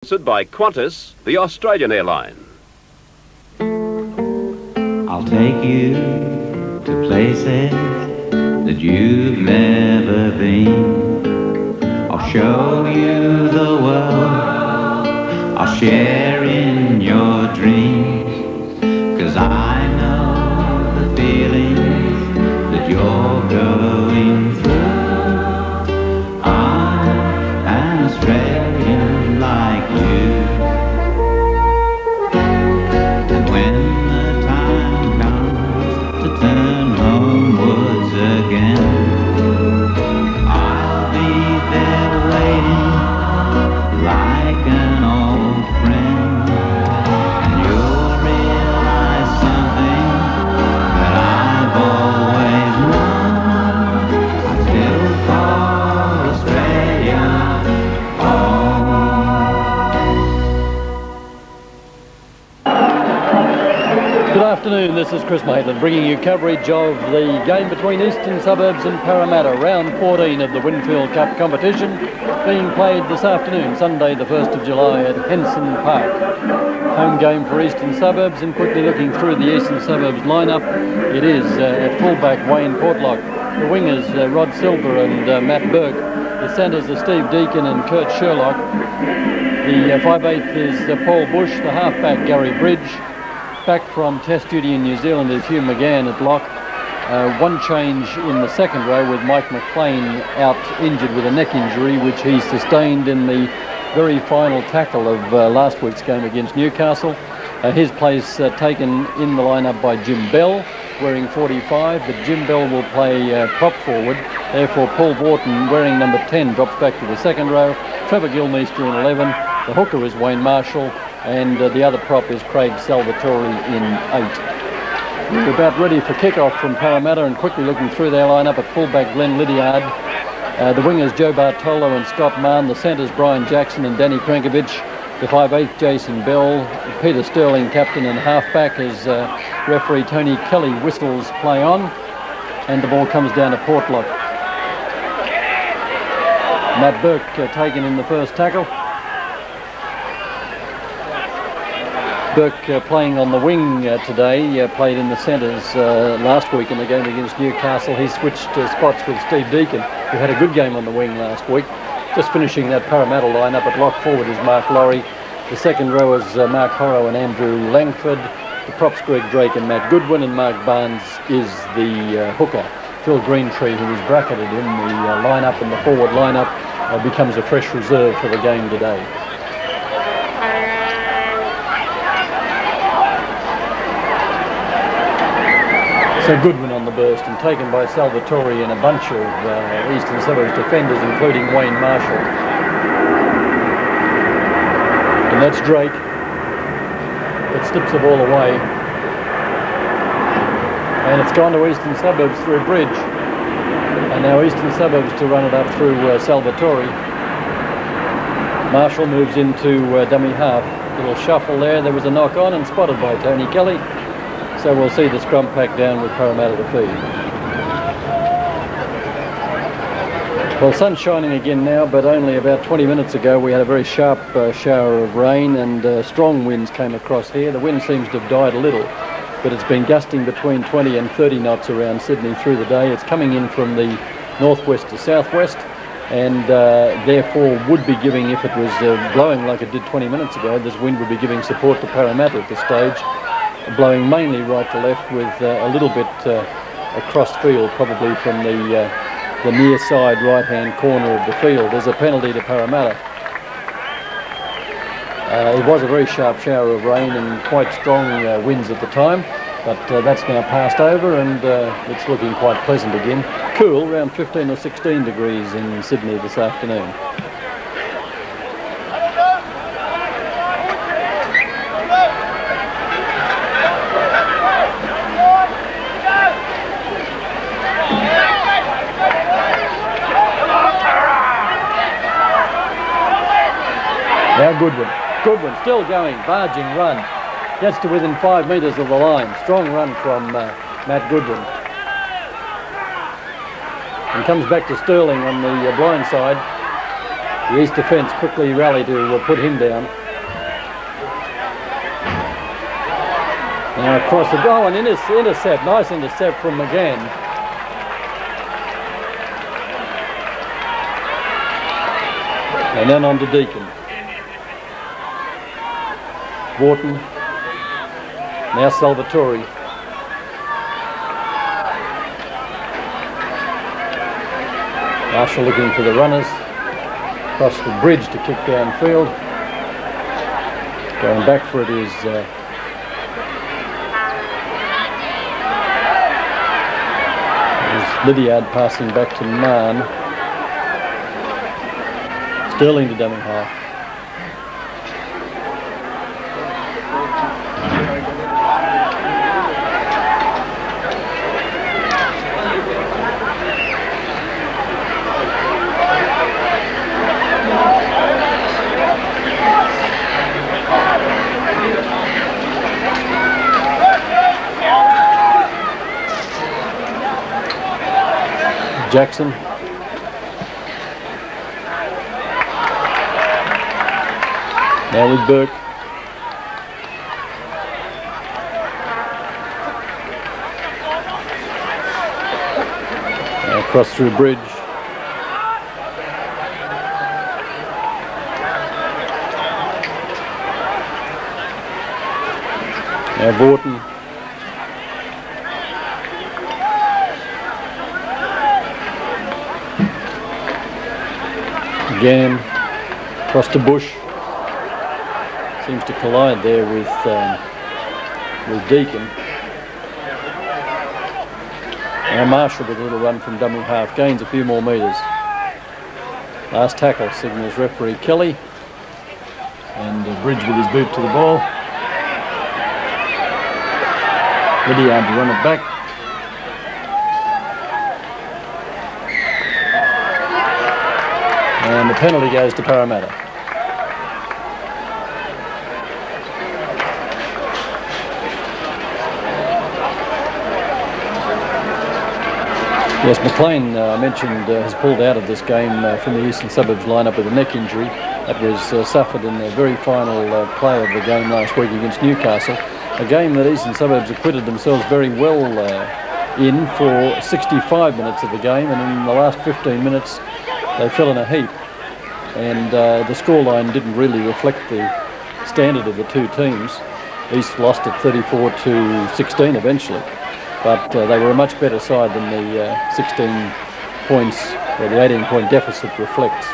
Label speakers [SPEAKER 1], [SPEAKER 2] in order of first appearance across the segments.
[SPEAKER 1] Sponsored by Qantas, the Australian airline.
[SPEAKER 2] I'll take you to places that you've never been. I'll show you the world. I'll share in your dreams. 'Cause I know the feelings that you're going through. I'm an Australian like you. And when the time comes to turn homewards again, I'll be there waiting like an old friend. And you'll realize something that I've always known. I still call Australia home.
[SPEAKER 3] Good afternoon, this is Chris Maitland bringing you coverage of the game between Eastern Suburbs and Parramatta, round 14 of the Winfield Cup competition, being played this afternoon, Sunday the 1st of July at Henson Park. Home game for Eastern Suburbs, and quickly looking through the Eastern Suburbs lineup, it is at fullback Wayne Portlock, the wingers Rod Silver and Matt Burke, the centres are Steve Deacon and Kurt Sherlock, the 5/8 is Paul Bush, the halfback Gary Bridge. Back from Test duty in New Zealand is Hugh McGAHAN at lock. One change in the second row with Mike McLean out injured with a neck injury, which he sustained in the very final tackle of last week's game against Newcastle. His place taken in the lineup by Jim Bell, wearing 45, but Jim Bell will play prop forward. Therefore, Paul Wharton, wearing number 10, drops back to the second row. Trevor GILLMEISTER in 11. The hooker is Wayne Marshall, and the other prop is Craig Salvatori in 8. We're about ready for kick-off from Parramatta, and quickly looking through their lineup at fullback Glen LIDDIARD. The wingers Joe BARTOLO and Scott Mahon. The centres Brian Jackson and CRNKOVICH. The 5/8 Jason Bell. Peter Sterling captain and halfback as referee Tony Kelly whistles play on. And the ball comes down to Portlock. Matt Burke taken in the first tackle. Burke playing on the wing today, played in the centres last week in the game against Newcastle. He switched spots with Steve Deacon, who had a good game on the wing last week. Just finishing that Parramatta lineup at lock forward is Mark Laurie. The second row is Mark HORO and Andrew Langford. The props Greg Drake and Matt Goodwin, and Mark Barnes is the hooker. Phil Greentree, who was bracketed in the lineup and the forward lineup, becomes a fresh reserve for the game today. So Goodwin on the burst and taken by Salvatori and a bunch of Eastern Suburbs defenders, including Wayne Marshall. And that's Drake. It slips the ball away. And it's gone to Eastern Suburbs through Bridge. And now Eastern Suburbs to run it up through Salvatori. Marshall moves into dummy half. Little shuffle there. There was a knock on and spotted by Tony Kelly. So we'll see the scrum pack down with Parramatta to feed. Well, sun's shining again now, but only about 20 minutes ago we had a very sharp shower of rain, and strong winds came across here. The wind seems to have died a little, but it's been gusting between 20 and 30 knots around Sydney through the day. It's coming in from the northwest to southwest, and therefore would be giving, if it was blowing like it did 20 minutes ago, this wind would be giving support to Parramatta at this stage. Blowing mainly right to left with a little bit across field, probably from the near side right-hand corner of the field. There's a penalty to Parramatta. It was a very sharp shower of rain and quite strong winds at the time, but that's now passed over, and it's looking quite pleasant again. Cool, around 15 or 16 degrees in Sydney this afternoon. Now Goodwin still going, barging run, gets to within 5 metres of the line. Strong run from Matt Goodwin. And comes back to Sterling on the blind side. The East defence quickly rallied to put him down. Now across the goal, an intercept, nice intercept from McGAHAN. And then on to Deacon. Wharton. Now Salvatori. Marshall looking for the runners. Across the bridge to kick downfield. Going back for it is LIDDIARD passing back to Mahon. Sterling to dummy half. Jackson. Now with BURKE. Now across through bridge. Now VAUTIN. Again, across to Bush. Seems to collide there with Deacon. Now Marshall with a little run from dummy half, gains a few more metres. Last tackle signals referee Kelly. And Bridge with his boot to the ball. LIDDIARD to run it back. And the penalty goes to Parramatta. Yes, McLean, I mentioned, has pulled out of this game from the Eastern Suburbs lineup with a neck injury. That was suffered in the very final play of the game last week against Newcastle. A game that Eastern Suburbs acquitted themselves very well in for 65 minutes of the game, and in the last 15 minutes they fell in a heap. And the scoreline didn't really reflect the standard of the two teams. East lost at 34-16 eventually, but they were a much better side than the 16 points, or the 18-point deficit reflects.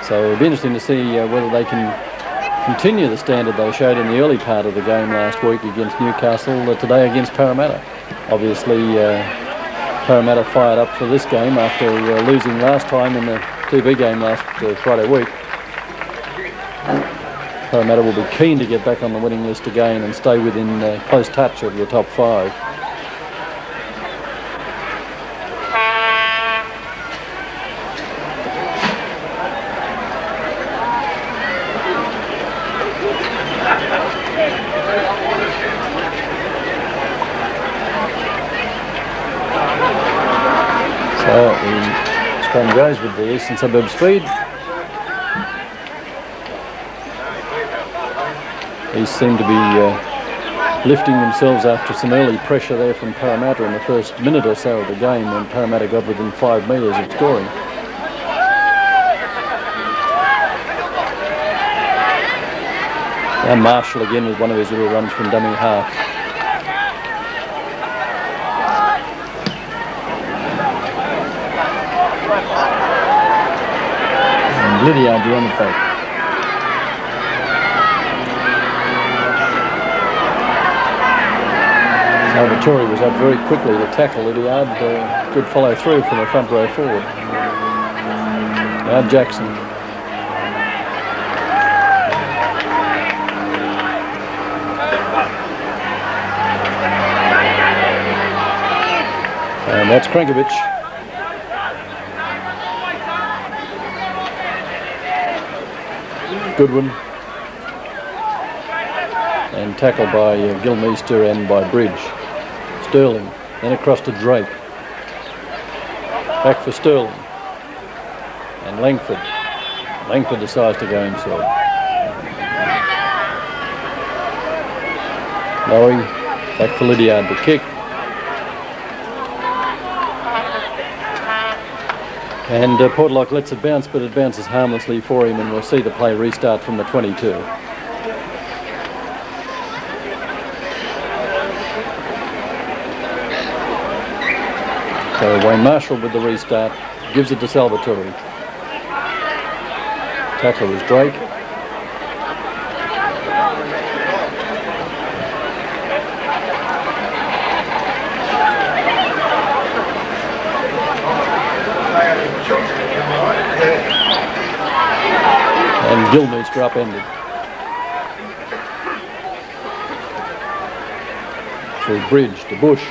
[SPEAKER 3] So it'll be interesting to see whether they can continue the standard they showed in the early part of the game last week against Newcastle, today against Parramatta. Obviously, Parramatta fired up for this game after losing last time in the TV game last Friday week. Parramatta will be keen to get back on the winning list again and stay within close touch of the top 5. So the scrum goes with the Eastern Suburbs feed. These seem to be lifting themselves after some early pressure there from Parramatta in the first minute or so of the game when Parramatta got within 5 metres of scoring. And Marshall again with one of his little runs from dummy half. And LIDDIARD to run it back. SALVATORI was up very quickly to tackle LIDDIARD. Good follow through from the front row forward. Now Jackson. And that's CRNKOVICH. GOODWIN. And tackled by GILLMEISTER and by Bridge. Sterling, then across to Drake. Back for Sterling. And LANGFORD. Langford decides to go inside. LAURIE back for LIDDIARD to kick. And PORTLOCK lets it bounce, but it bounces harmlessly for him, and we'll see the play restart from the 22. So Wayne Marshall with the restart, gives it to SALVATORI. Tackler is Drake. And GILLMEISTER upended. Through Bridge to Bush.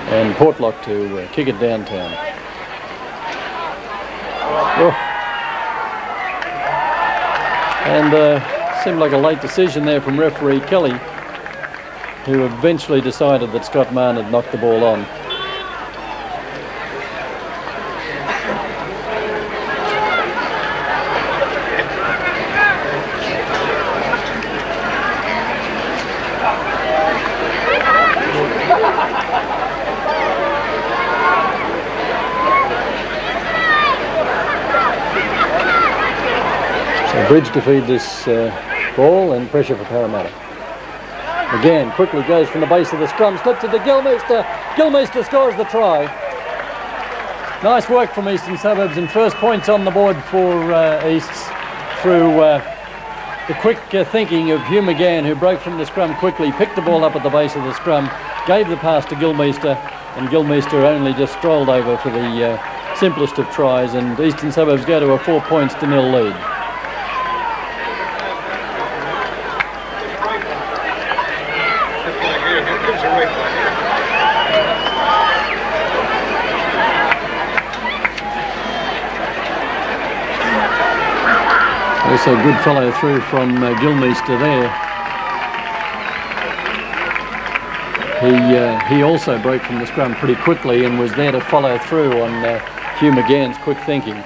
[SPEAKER 3] And PORTLOCK to kick it downtown. Oh. And seemed like a late decision there from referee Kelly, who eventually decided that Scott Mahon had knocked the ball on. Bridge to feed this ball, and pressure for Parramatta. Again, quickly goes from the base of the scrum, slips it to GILLMEISTER. GILLMEISTER scores the try. Nice work from Eastern Suburbs, and first points on the board for Easts through the quick thinking of Hugh McGAHAN, who broke from the scrum quickly, picked the ball up at the base of the scrum, gave the pass to GILLMEISTER, and GILLMEISTER only just strolled over for the simplest of tries, and Eastern Suburbs go to a 4-0 lead. Also good follow through from GILLMEISTER there. He also broke from the scrum pretty quickly and was there to follow through on Hugh McGAHAN's quick thinking.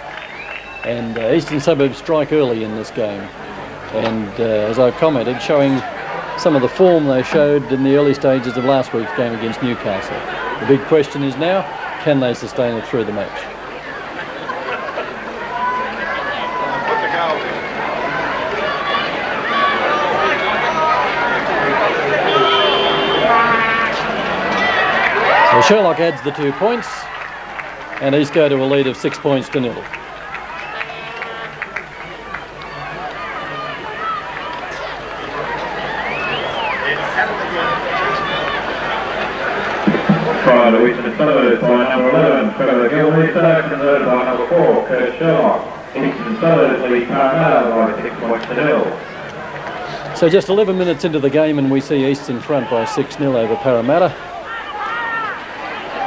[SPEAKER 3] And Eastern Suburbs strike early in this game. And as I commented, showing some of the form they showed in the early stages of last week's game against Newcastle. The big question is now, can they sustain it through the match? So SHERLOCK adds the 2 points, and East go to a lead of 6-0.
[SPEAKER 4] Try to Eastern Suburbs by number 11, Trevor GILLMEISTER, converted by number 4, SHERLOCK. Eastern Suburbs lead Parramatta by 6-0.
[SPEAKER 3] So just 11 minutes into the game, and we see East in front by 6-0 over Parramatta.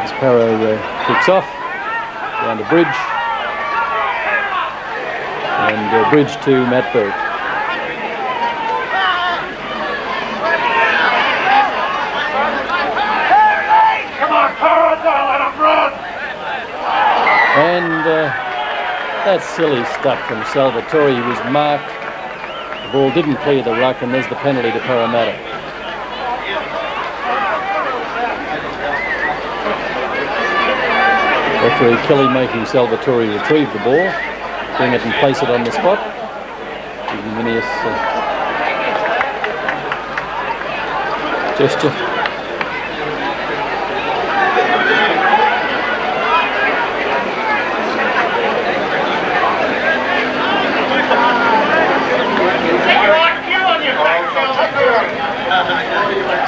[SPEAKER 3] As Parro kicks off, down to Bridge, and Bridge to Matt BURKE. And that's silly stuff from Salvatori. He was marked, the ball didn't clear the ruck, and there's the penalty to Parramatta. Referee Kelly making Salvatori retrieve the ball, bring it and place it on the spot. Ignominious gesture.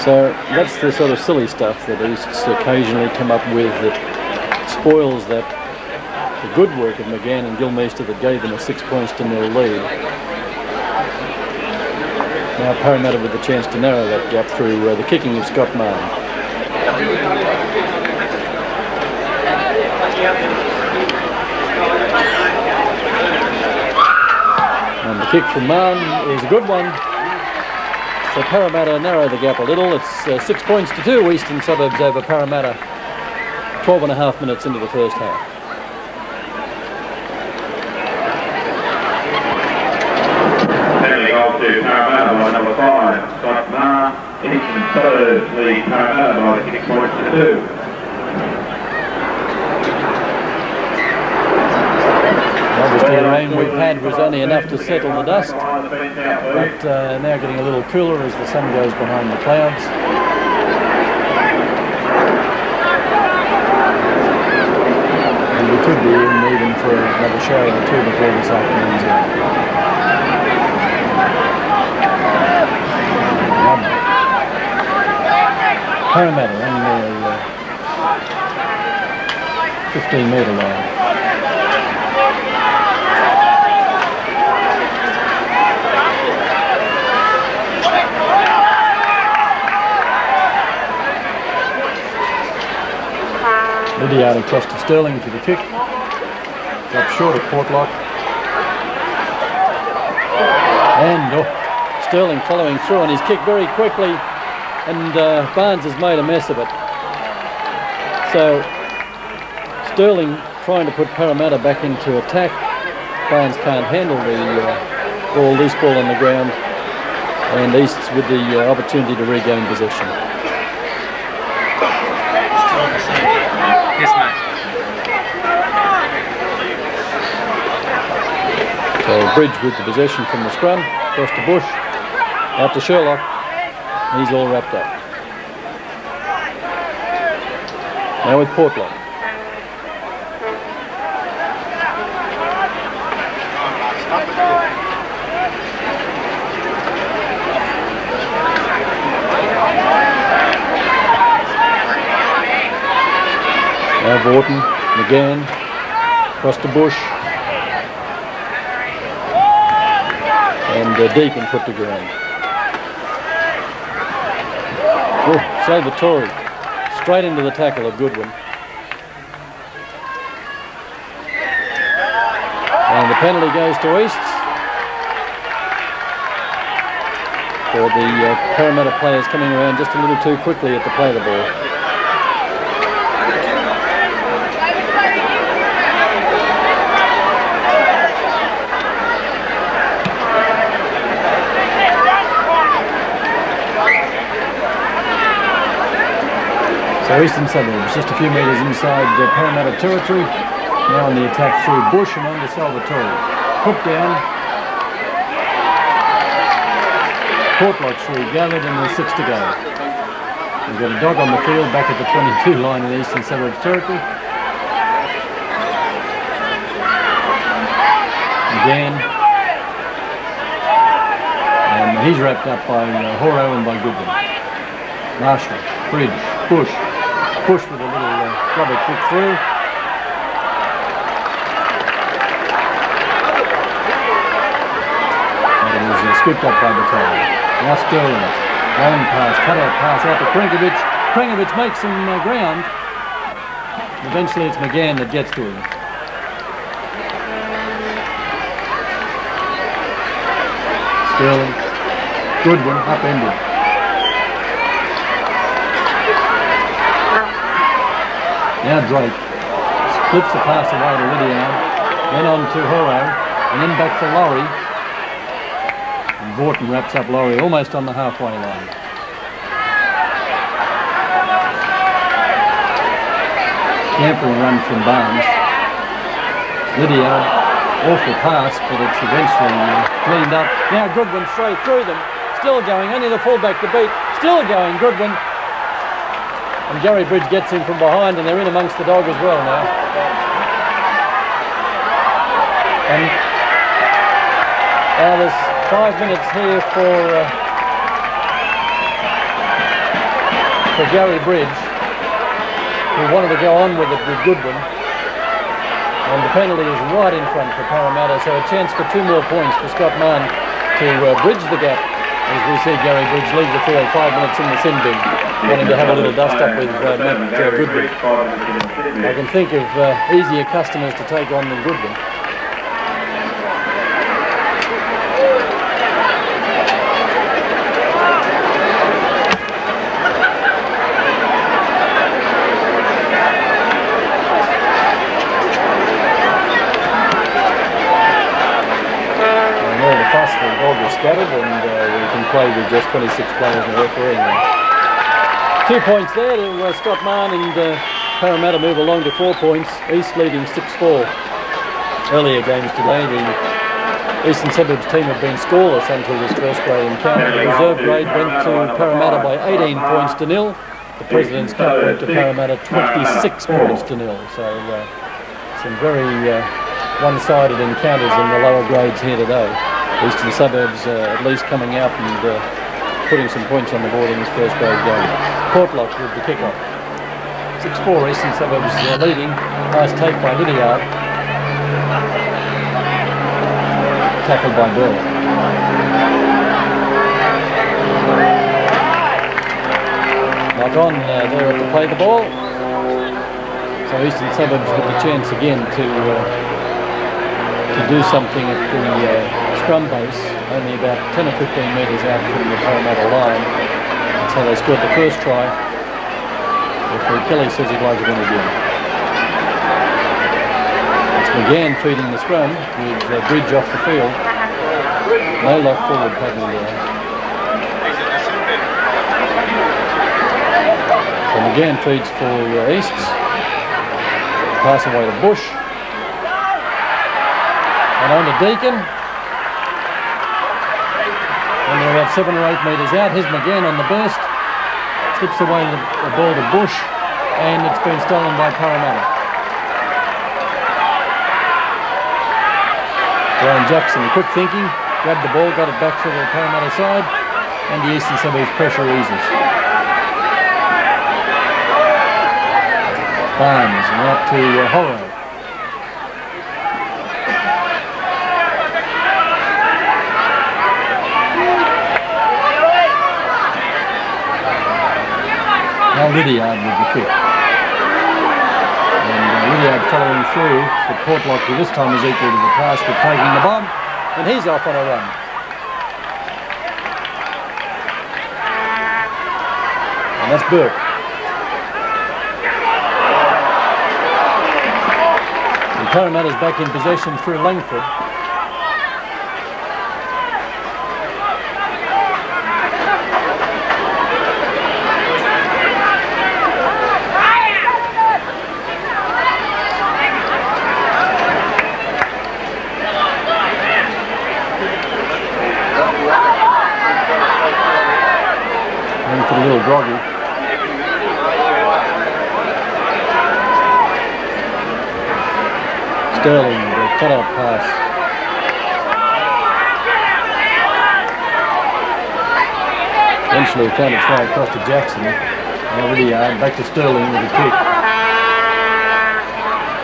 [SPEAKER 3] So that's the sort of silly stuff that Easts occasionally come up with that spoils that the good work of McGAHAN and GILLMEISTER that gave them a 6-0 lead. Now Parramatta with the chance to narrow that gap through the kicking of Scott Mahon. And the kick from Mahon is a good one. So Parramatta narrow the gap a little. It's 6-2, Eastern Suburbs over Parramatta 12.5 minutes into the first half.
[SPEAKER 4] Penalty goal to Parramatta by number 5, Scott Mahon. Eastern Suburbs lead Parramatta by 6 points to 2.
[SPEAKER 3] Obviously the rain we've had was only enough to settle the dust, but now getting a little cooler as the sun goes behind the clouds. And we could be in even for another shower or two before this afternoon's out. Parramatta on their 15-metre line. LIDDIARD across to Sterling for the kick. Up short of Portlock. And Sterling following through on his kick very quickly. And Barnes has made a mess of it. So Sterling trying to put Parramatta back into attack. Barnes can't handle the loose ball on the ground. And Easts with the opportunity to regain possession.
[SPEAKER 5] Yes, mate.
[SPEAKER 3] So Bridge with the possession from the scrum. Across to Bush. Out to SHERLOCK. He's all wrapped up. Now with Portlock. Now VAUTIN, McGAHAN, across to Bush. And DEACON put to ground. Oh, SALVATORI straight into the tackle of GOODWIN. And the penalty goes to Easts for the Parramatta players coming around just a little too quickly at the play of the ball. So Eastern Suburbs just a few metres inside Parramatta territory. Now on the attack through Bush and on to Salvatori. Hook down. Portlock's regathered and there's 6 to go. We've got a dog on the field back at the 22 line in Eastern Suburbs territory. Again. And he's wrapped up by HORO and by GOODWIN. Marshall, Bridge, Bush. Bush with a little rubber kick through. And it was scooped up by Bartolo. Now Sterling. Long pass, cut out pass out to CRNKOVICH. CRNKOVICH makes some ground. Eventually it's McGAHAN that gets to him. Sterling. GOODWIN upended. Now Drake splits the pass away to LIDDIARD, then on to HORO, and then back for LAURIE. And VAUTIN wraps up LAURIE almost on the halfway line. Scampering run from Barnes. LIDDIARD, awful pass, but it's eventually cleaned up. Now GOODWIN straight through them, still going, only the fullback to beat, still going, GOODWIN. And Gary Bridge gets in from behind and they're in amongst the dog as well now. And now there's 5 minutes here for Gary Bridge, who wanted to go on with it with GOODWIN. And the penalty is right in front for Parramatta, so a chance for 2 more points for Scott Mahon to bridge the gap as we see Gary Bridge leave the field 5 minutes in the sin bin, wanting to have a little dust up with GOODWIN. I can think of easier customers to take on than GOODWIN. scattered, and we can play with just 26 players in the refereeing room. 2 points there to Scott Mahon, and Parramatta move along to 4 points. East leading 6-4. Earlier games today, the Eastern Suburbs team have been scoreless until this first grade encounter. The reserve grade went to Parramatta by 18 points to 0. The President's Cup went to Parramatta 26 points to 0. So some very one-sided encounters in the lower grades here today. Eastern Suburbs at least coming out and putting some points on the board in this first grade game. PORTLOCK with the kick-off. 6-4 Eastern Suburbs leading. Nice take by LIDDIARD. Tackled by Bill. McGAHAN there to play the ball. So Eastern Suburbs with the chance again to do something at the scrum base, only about 10 or 15 metres out from the Parramatta line. That's how they scored the first try. Referee Kelly says he'd like it in again. McGAHAN feeding the scrum with Bridge off the field. No lock forward pattern there. So McGAHAN feeds for Easts. Pass away to Bush. And on to DEACON. And they're about 7 or 8 metres out. Here's McGAHAN on the burst. Slips away the ball to Bush. And it's been stolen by Parramatta. Brian Jackson, quick thinking, grabbed the ball, got it back to the Parramatta side, and the Eastern Suburbs pressure eases. Barnes and out to HORO. Now LIDDIARD with the kick. LIDDIARD following through, but PORTLOCK this time is equal to the task of taking the bomb, and he's off on a run. And that's BURKE. And Parramatta's back in possession through LANGFORD. A little groggy. Sterling, the cut-out pass. Eventually found its way across to Jackson. Now LIDDIARD back to Sterling with a kick.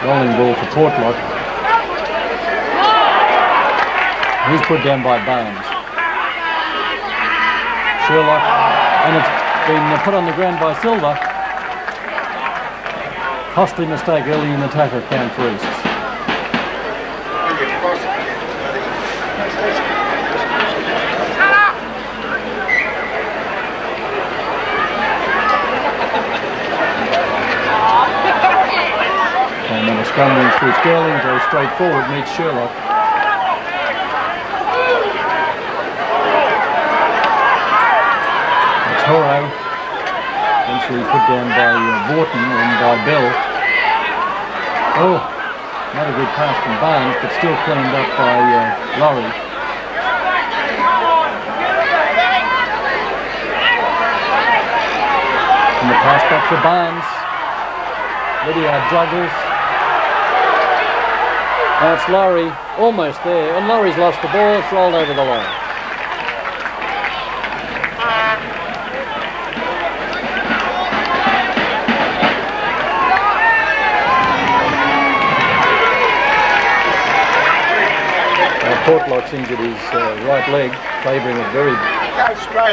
[SPEAKER 3] Rolling ball for PORTLOCK. He's put down by Barnes. SHERLOCK. And it's been put on the ground by SILVA. Costly mistake early in the tackle count for East. And then a scrum through Sterling, goes straight forward, meets SHERLOCK. HORO, eventually put down by VAUTIN and by Bell. Oh, not a good pass from Barnes, but still cleaned up by LAURIE. And the pass back for Barnes. LIDDIARD juggles. Now it's LAURIE, almost there, and LAURIE's lost the ball, it's rolled over the line. PORTLOCK's injured his right leg, favouring it very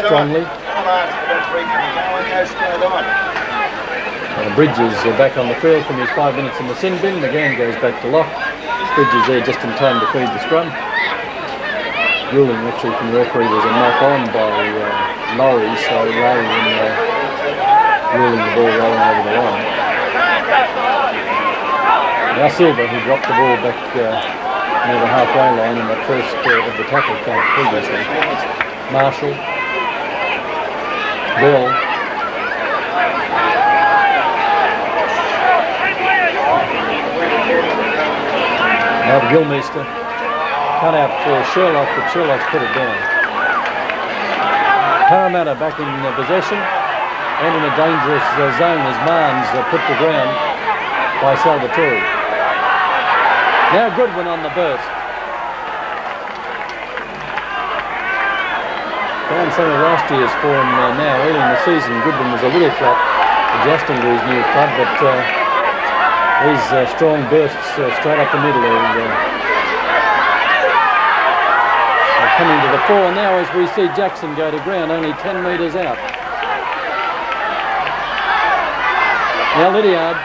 [SPEAKER 3] strongly. Bridges back on the field from his 5 minutes in the sin bin. McGAHAN goes back to lock. Bridges there just in time to feed the scrum. Ruling actually from the referee was a knock on by LAURIE, so LAURIE ruling the ball rolling over the line. Now SILVA, who dropped the ball back near the halfway line in the first of the tackle count previously. Marshall, Bill, now to GILLMEISTER, cut out for SHERLOCK, but SHERLOCK's put it down. Parramatta back in possession and in a dangerous zone as Mahon's put to ground by SALVATORI. Now GOODWIN on the burst. Found some of last year's form now. Early in the season, GOODWIN was a little flat, adjusting to his new club, but these strong bursts straight up the middle are coming to the fore now as we see Jackson go to ground, only 10 metres out. Now LIDDIARD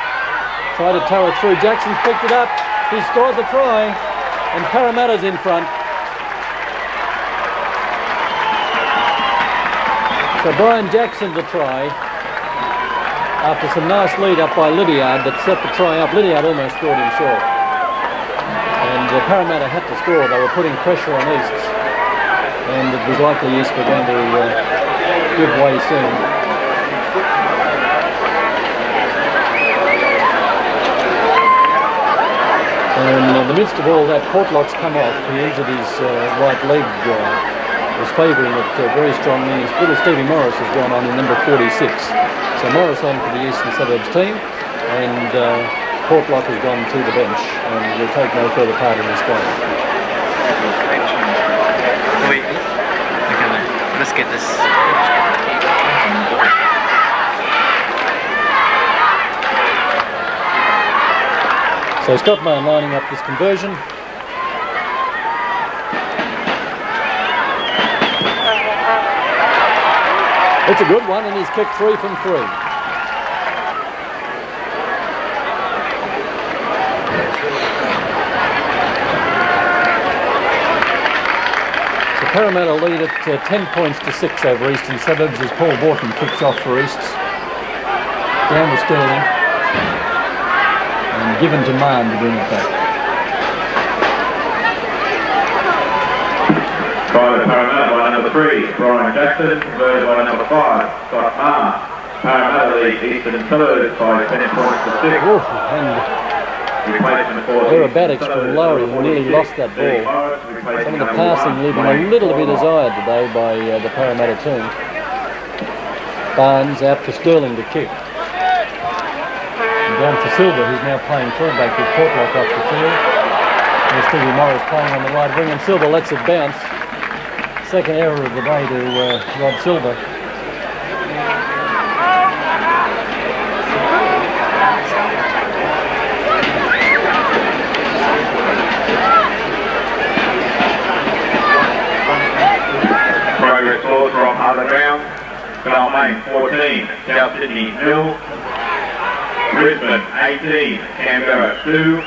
[SPEAKER 3] tried to tow it through. Jackson's picked it up. He scored the try, and Parramatta's in front. So Brian Jackson to try after some nice lead up by LIDDIARD that set the try up. LIDDIARD almost scored himself. And Parramatta had to score. They were putting pressure on Easts. And it was likely East were going to give way soon. And in the midst of all that, PORTLOCK's come off. He injured his right leg, was favouring it very strongly. His little Stevie Morris has gone on in number 46. So Morris on for the Eastern Suburbs team, and PORTLOCK has gone to the bench and will take no further part in this game.
[SPEAKER 5] Wait, okay, let's get this.
[SPEAKER 3] So Scott Mahon lining up this conversion. It's a good one, and he's kicked 3 from 3. So Parramatta lead at 10 points to 6 over Eastern Suburbs as Paul Borton kicks off for Easts. Down to Sterling. And given to Mahon to bring it back.
[SPEAKER 4] By the Parramatta by number 3, Brian Jackson, converted by number 5, Scott Mahon. Parramatta lead Eastern Suburbs by 10 points to 6.
[SPEAKER 3] Oof, and
[SPEAKER 4] Replacement for
[SPEAKER 3] aerobatics from LAURIE, who nearly lost that ball. Some of the passing leaving a little to be desired today by the Parramatta team. Barnes out for Sterling to kick. Down for SILVA, who's now playing fullback with PORTLOCK off the field. There's Stevie Morris playing on the right wing, and SILVA lets it bounce. Second error of the day to Rod SILVA.
[SPEAKER 4] Progress ball from other ground. Glen 14, South Sydney 0. Brisbane 18, Canberra 2,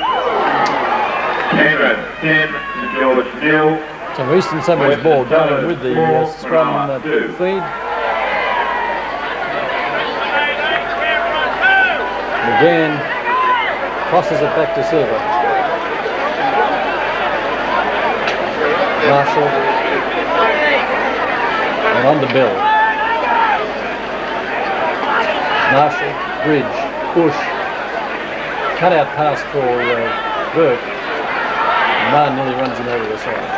[SPEAKER 4] Canberra 10, St George 0.
[SPEAKER 3] So Eastern Suburbs ball going with the scrum feed. McGAHAN crosses it back to SILVA. Marshall and on to Bill. Marshall, Bridge. Bush, cut out pass for BURKE. Mahon nearly runs him over the side.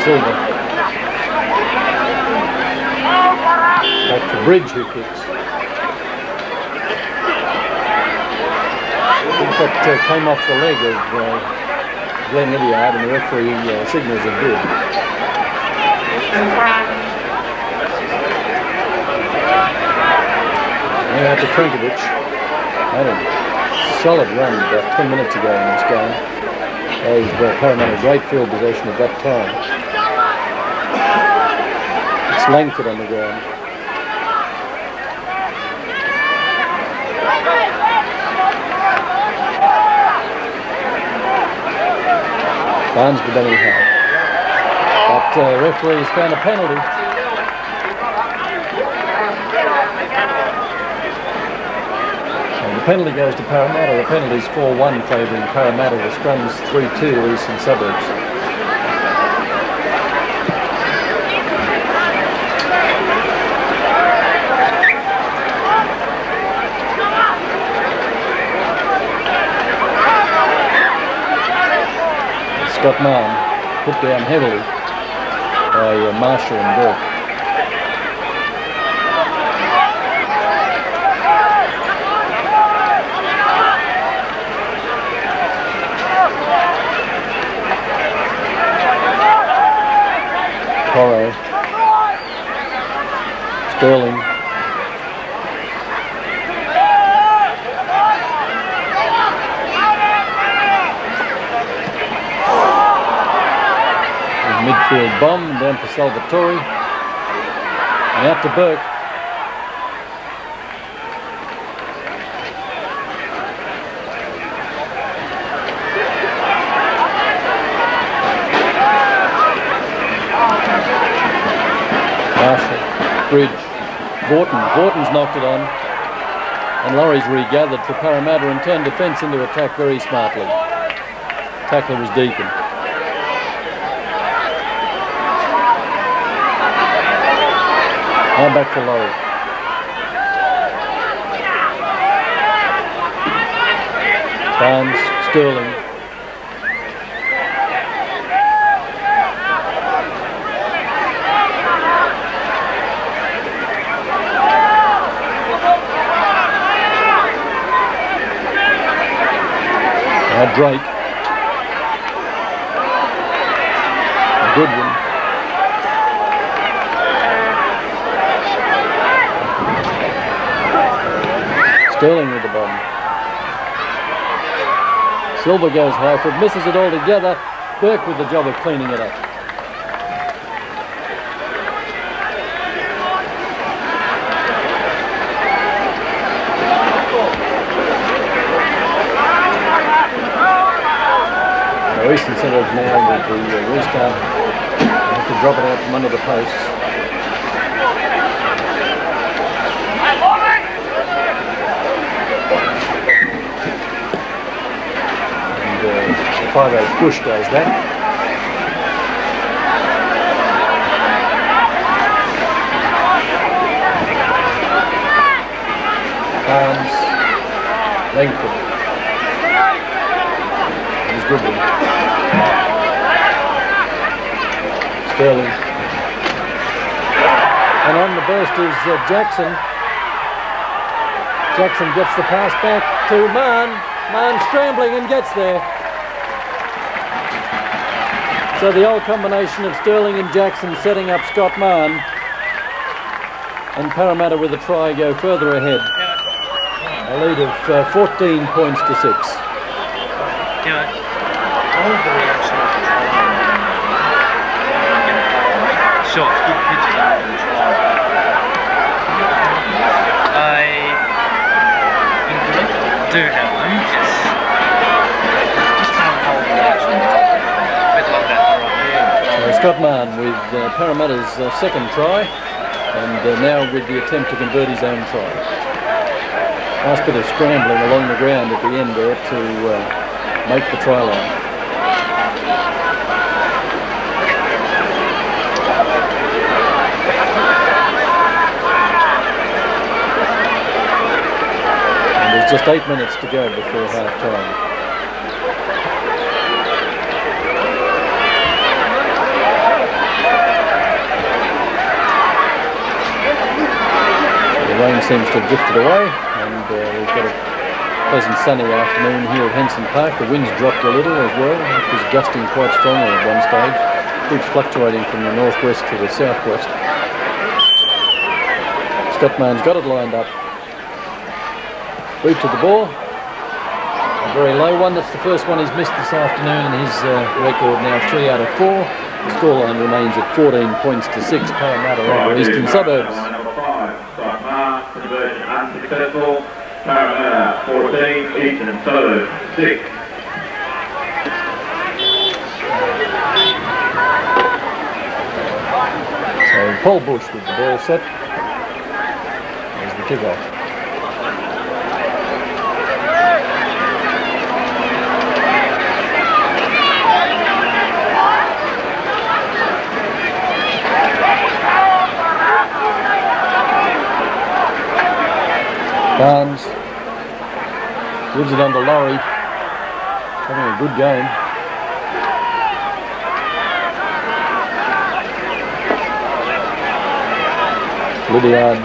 [SPEAKER 3] SILVA. Back to Bridge, who kicks. I think that came off the leg of Glen LIDDIARD, and the referee signals it did. Now to CRNKOVICH. Had a solid run about 10 minutes ago in this game. Gave Parramatta great field possession at that time. It's Langford on the ground. Barnes to Benningham. But referee's found a penalty. penalty goes to Parramatta. The penalty's 4-1 favouring Parramatta. The scrum's 3-2 to Eastern Suburbs. Scott Mahon put down heavily by Marshall and Burke. HORO, Sterling, midfield bomb down to Salvatori and out to Burke. Marshall, Bridge, Vautin's knocked it on, and Laurie's regathered for Parramatta and turned defence into attack very smartly. Tackler was Deacon. Now back to Laurie. Barnes, Sterling. Now Drake. Goodwin. Sterling with the bomb. SILVA goes high for it, misses it altogether. Burke with the job of cleaning it up. So Eastern Suburbs now with the restart. They have to drop it out from under the posts. The 5-8 push does that. Arms, LANGFORD. Here's GOODWIN. Sterling. And on the burst is Jackson. Jackson gets the pass back to Mahon. Mahon scrambling and gets there. So the old combination of Sterling and Jackson setting up Scott Mahon, and Parramatta with a try go further ahead. A lead of 14 points to 6.
[SPEAKER 5] Shots, good pitches after the try. I do have them, yes. Just can't hold the action. A bit like that right there.
[SPEAKER 3] So Scott Mahon with Parramatta's second try, and now with the attempt to convert his own try. Nice bit of scrambling along the ground at the end there to make the try line. Just 8 minutes to go before half time. The rain seems to have drifted away, and we've got a pleasant sunny afternoon here at Henson Park. The wind's dropped a little as well. It was gusting quite strongly at one stage. Keeps fluctuating from the northwest to the southwest. Scott Mahon's got it lined up. Boot to the ball, a very low one. That's the first one he's missed this afternoon, and his record now 3 out of 4. The scoreline remains at 14 points to 6. Parramatta over Eastern Suburbs.
[SPEAKER 4] Number 5, Scott Mahon, conversion unsuccessful. Parramatta 14, Eastern Suburbs 6.
[SPEAKER 3] So Paul Bush with the ball set. There's the kick-off. Barnes gives it on to LAURIE, having a good game. LIDDIARD.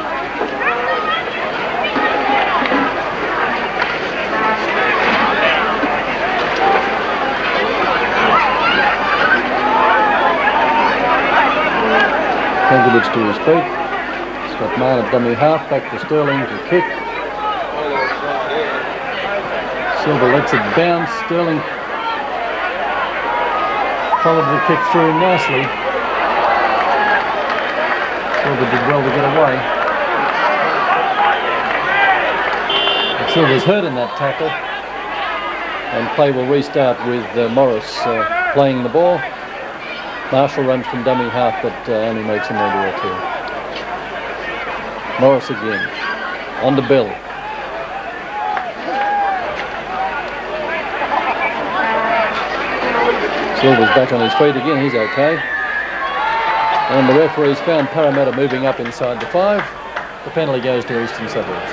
[SPEAKER 3] CRNKOVICH to his feet. He's got Mahon at dummy half, back to Sterling to kick. SILVA lets it bounce. Sterling followed the kick through nicely. SILVA did well to get away. And SILVA's hurt in that tackle. And play will restart with Morris playing the ball. Marshall runs from dummy half, but only makes a metre or two. Morris again. On to Bill. SILVA's back on his feet again. He's okay. And the referee's found Parramatta moving up inside the 5. The penalty goes to Eastern Suburbs.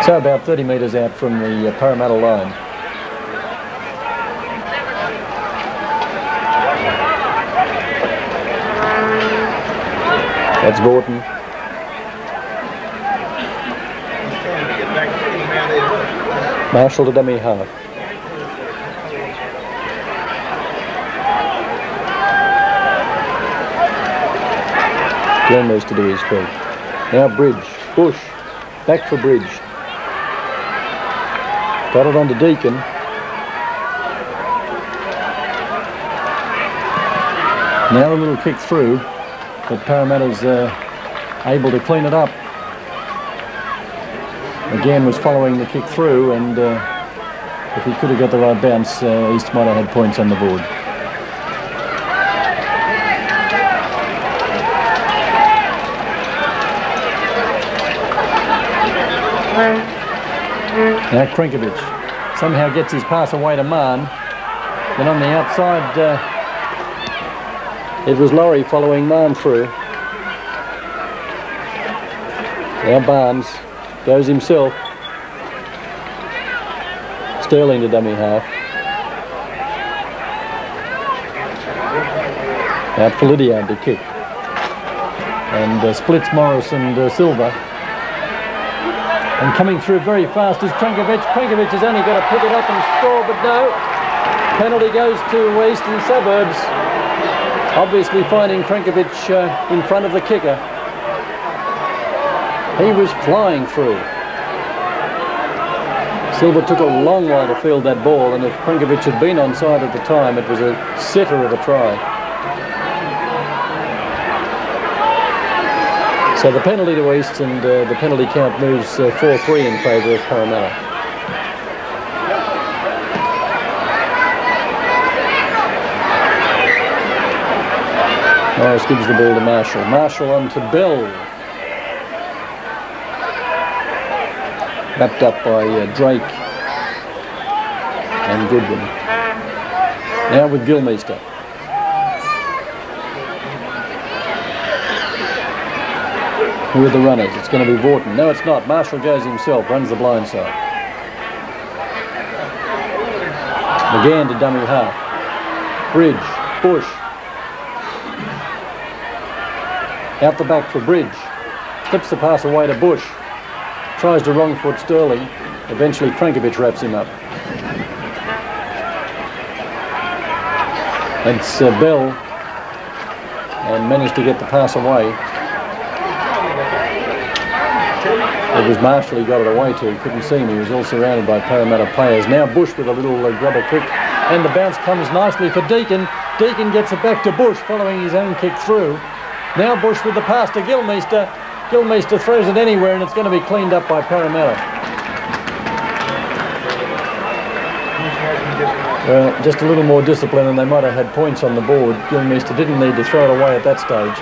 [SPEAKER 3] So about 30 metres out from the Parramatta line. That's VAUTIN. Marshall to dummy half. GILLMEISTER to his feet. Now Bridge. Bush. Back for Bridge. Got it on to DEACON. Now a little kick through, but Parramatta's able to clean it up. Again was following the kick through, and if he could have got the right bounce, East might have had points on the board. Now CRNKOVICH somehow gets his pass away to Mahon. Then on the outside, it was LAURIE following Mahon through. Now Barnes goes himself. Sterling to dummy half. Out for LIDDIARD to kick. And splits Morris and SILVA. And coming through very fast is CRNKOVICH. CRNKOVICH has only got to pick it up and score, but no. Penalty goes to Eastern Suburbs. Obviously finding CRNKOVICH in front of the kicker. He was flying through. SILVA took a long while to field that ball, and if CRNKOVICH had been onside at the time, it was a sitter of a try. So the penalty to East, and the penalty count moves 4-3 in favour of Parramatta. Morris gives the ball to Marshall. Marshall on to Bell. Wrapped up by Drake and Goodwin. Now with GILLMEISTER. Who are the runners? It's going to be VAUTIN. No, it's not. Marshall goes himself, runs the blind side. McGAHAN to dummy half. Bridge. Bush. Out the back for Bridge. Flips the pass away to Bush. Tries to wrong foot Sterling. Eventually CRNKOVICH wraps him up. It's Bell. And managed to get the pass away. It was Marshall he got it away to. He couldn't see him. He was all surrounded by Parramatta players. Now Bush with a little grubber kick. And the bounce comes nicely for DEACON. DEACON gets it back to Bush following his own kick through. Now Bush with the pass to GILLMEISTER. GILLMEISTER throws it anywhere, and it's going to be cleaned up by Parramatta. Well, just a little more discipline and they might have had points on the board. GILLMEISTER didn't need to throw it away at that stage.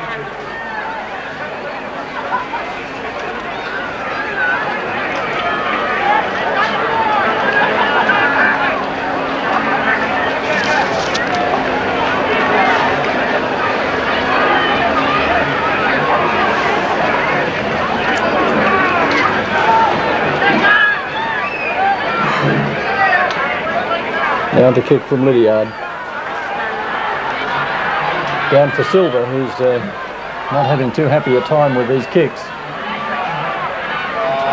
[SPEAKER 3] Down to kick from Lydiard. Down for SILVA, who's not having too happy a time with these kicks.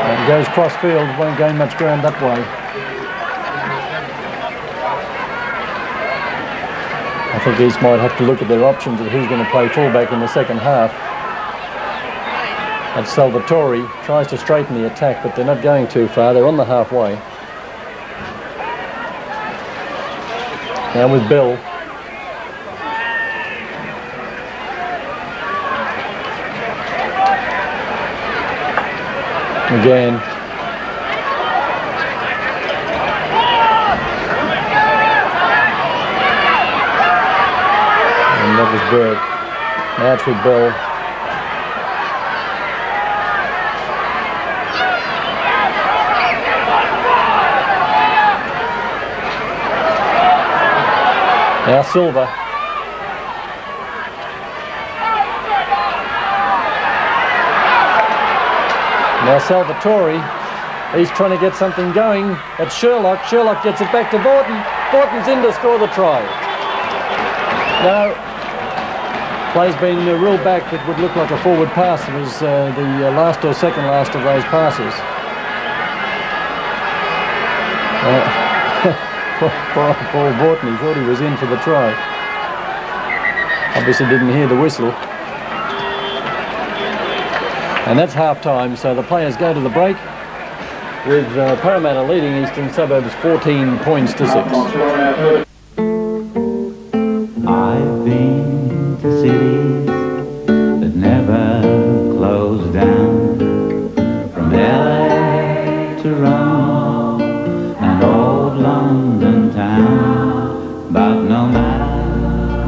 [SPEAKER 3] And goes cross field, won't gain much ground that way. I think East might have to look at their options of who's going to play fullback in the second half. That's Salvatori, tries to straighten the attack, but they're not going too far. They're on the halfway. Now with Bill. Again. And that was Burke. Now it's with Bill. Now SILVA. Now Salvatori, he's trying to get something going. That's SHERLOCK. SHERLOCK gets it back to VAUTIN. VAUTIN's in to score the try. Now, play's been ruled back. It would look like a forward pass. It was the last or second last of those passes. Poor VAUTIN, he thought he was in for the try. Obviously didn't hear the whistle. And that's half-time, so the players go to the break with Parramatta leading Eastern Suburbs 14 points to 6.
[SPEAKER 2] I've been to cities that never closed down, from LA to Rome and old London town, but no matter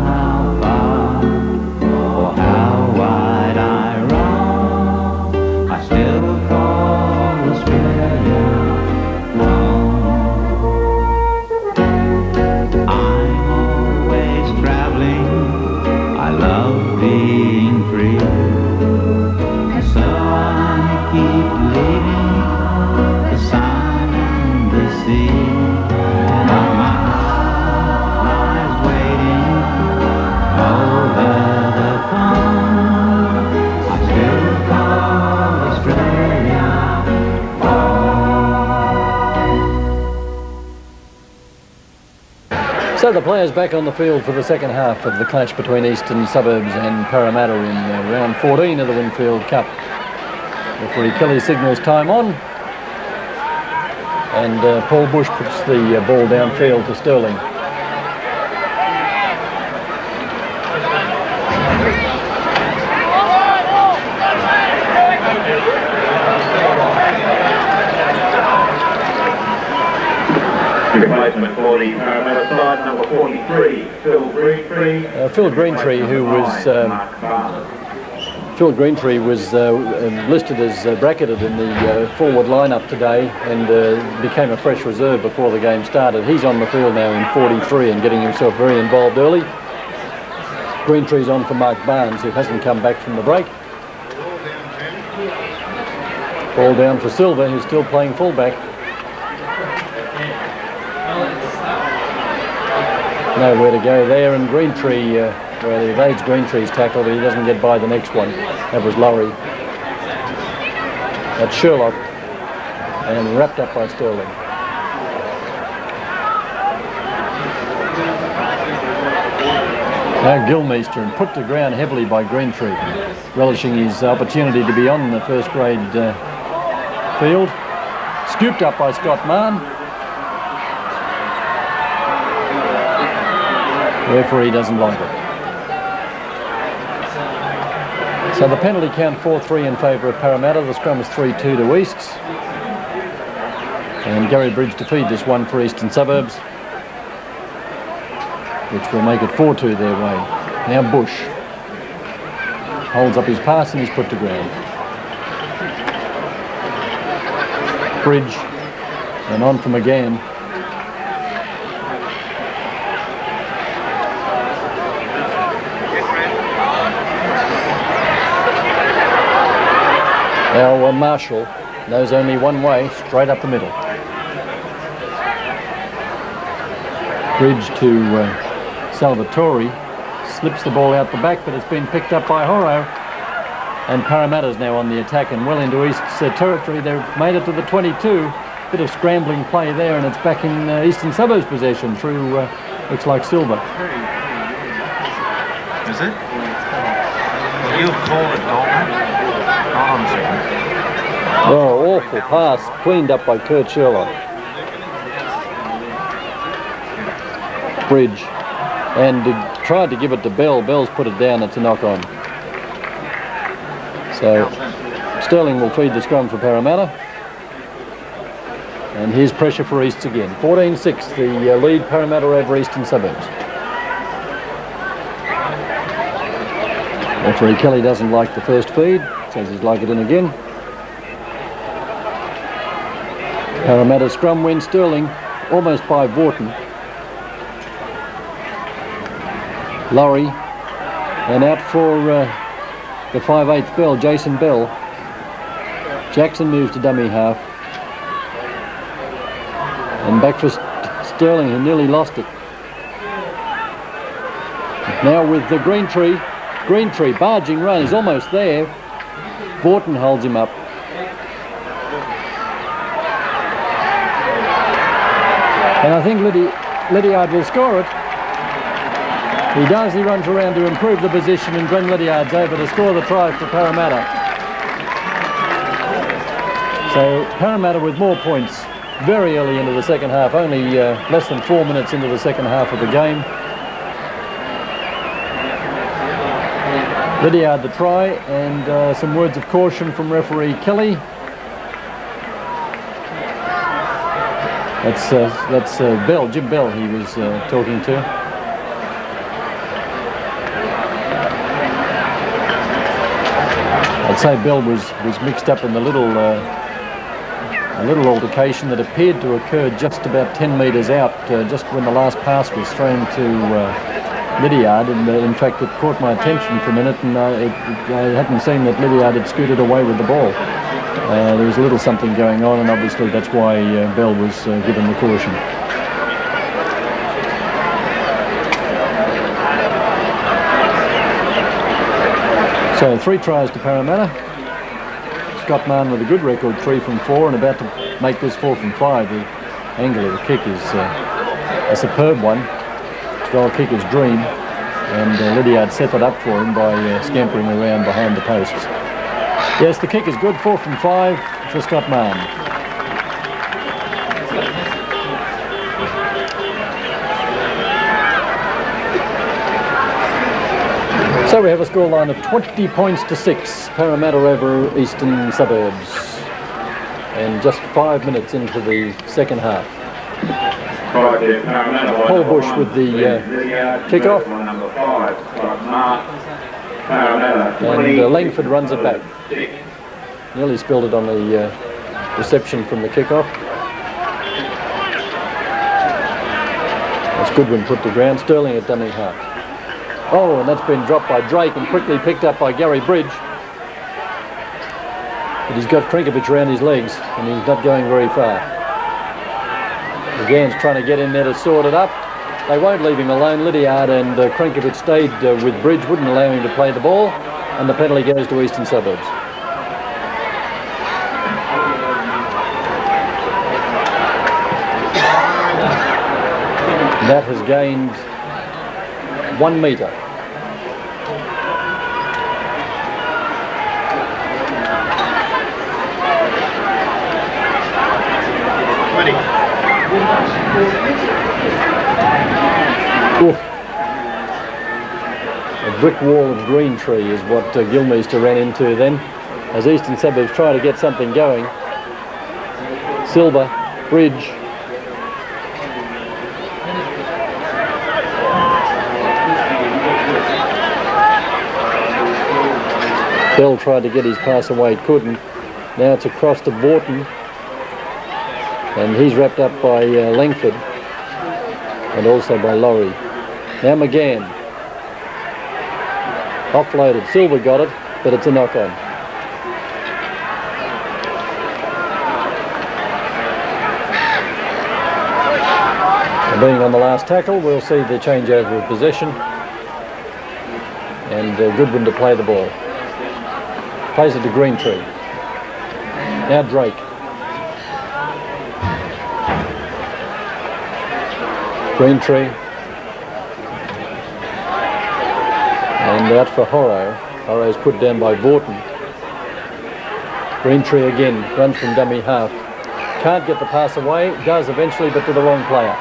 [SPEAKER 2] how far or how wide I roam, I still call Australia home. I'm always traveling, I love being free, so I keep leaving the sun and the sea. But my heart lies waiting over the pond. I still call Australia home.
[SPEAKER 3] So the players back on the field for the second half of the clash between Eastern Suburbs and Parramatta in round 14 of the Winfield Cup. Referee Kelly signals time on, and Paul Bush puts the ball downfield to Sterling.
[SPEAKER 4] Replacement for the Parramatta side, number 43, Phil Greentree.
[SPEAKER 3] Phil Greentree, who was Phil Greentree was listed as bracketed in the forward lineup today, and became a fresh reserve before the game started. He's on the field now in 43 and getting himself very involved early. Greentree's on for Mark Barnes, who hasn't come back from the break. Ball down for SILVA, who's still playing fullback. Nowhere to go there, and Greentree, well, he evades Greentree's tackle, but he doesn't get by the next one. That was Laurie. That's SHERLOCK, and wrapped up by Sterling. Now GILLMEISTER, and put to ground heavily by Greentree, relishing his opportunity to be on the first grade field. Scooped up by Scott Mahon. Referee doesn't like it. So the penalty count 4-3 in favour of Parramatta. The scrum is 3-2 to Easts. And Gary Bridge to feed this one for Eastern Suburbs, which will make it 4-2 their way. Now Bush holds up his pass and he's put to ground. Bridge, and on from McGAHAN. Now Marshall knows only one way, straight up the middle. Bridge to Salvatori. Slips the ball out the back, but it's been picked up by HORO. And Parramatta's now on the attack and well into East's territory. They've made it to the 22. Bit of scrambling play there, and it's back in Eastern Suburbs possession through, looks like SILVA.
[SPEAKER 5] Is it? You called it, Norman. Hold on a second.
[SPEAKER 3] Oh, awful pass, cleaned up by Kurt SHERLOCK. Bridge, and tried to give it to Bell. Bell's put it down. It's a knock on. So Sterling will feed the scrum for Parramatta. And here's pressure for Easts again. 14-6, the lead Parramatta over Eastern Suburbs. Referee Kelly doesn't like the first feed, says he'd like it in again. Parramatta scrum win. Sterling almost by VAUTIN. LAURIE, and out for the 5/8 Bell, Jason Bell. Jackson moves to dummy half. And back for Sterling, who nearly lost it. Now with the Greentree, barging run, he's almost there. VAUTIN holds him up. And I think LIDDIARD will score it. He does, he runs around to improve the position, and Glen LIDDIARD's over to score the try for Parramatta. So Parramatta with more points very early into the second half, only less than 4 minutes into the second half of the game. LIDDIARD the try, and some words of caution from referee Kelly. That's Bell, Jim Bell he was talking to. I'd say Bell was mixed up in the little altercation that appeared to occur just about 10 metres out, just when the last pass was thrown to LIDDIARD, and in fact it caught my attention for a minute, and I hadn't seen that LIDDIARD had scooted away with the ball. There was a little something going on, and obviously that's why Bell was given the caution. So 3 tries to Parramatta. Scott Mahon with a good record, 3 from 4, and about to make this 4 from 5. The angle of the kick is a superb one. Goal kicker's dream, and LIDDIARD set it up for him by scampering around behind the posts. Yes, the kick is good, 4 from 5 for Scott Mahon. So we have a scoreline of 20 points to 6, Parramatta over Eastern Suburbs, and just 5 minutes into the second half. Paul Bush with the kick-off, and Langford runs it back. Nearly spilled it on the reception from the kick-off. That's Goodwin put to ground. Sterling at dummy half. Oh, and that's been dropped by Drake and quickly picked up by Gary Bridge. But he's got CRNKOVICH around his legs, and he's not going very far. McGAHAN's trying to get in there to sort it up. They won't leave him alone. LIDDIARD and CRNKOVICH stayed with Bridge, wouldn't allow him to play the ball, and the penalty goes to Eastern Suburbs. That has gained 1 metre. A brick wall of Greentree is what GILLMEISTER ran into then, as Eastern Suburbs try to get something going. SILVA, Bridge. Bell tried to get his pass away, couldn't. Now it's across to VAUTIN, and he's wrapped up by Langford and also by LAURIE. Now McGAHAN. Offloaded. SILVA got it, but it's a knock-on. Being on the last tackle, we'll see the changeover of possession. And Goodwin to play the ball. Plays it to Greentree. Now Drake. Greentree. And out for HORO. HORO's put down by VAUTIN. Greentree again, runs from dummy half. Can't get the pass away, does eventually, but to the wrong player.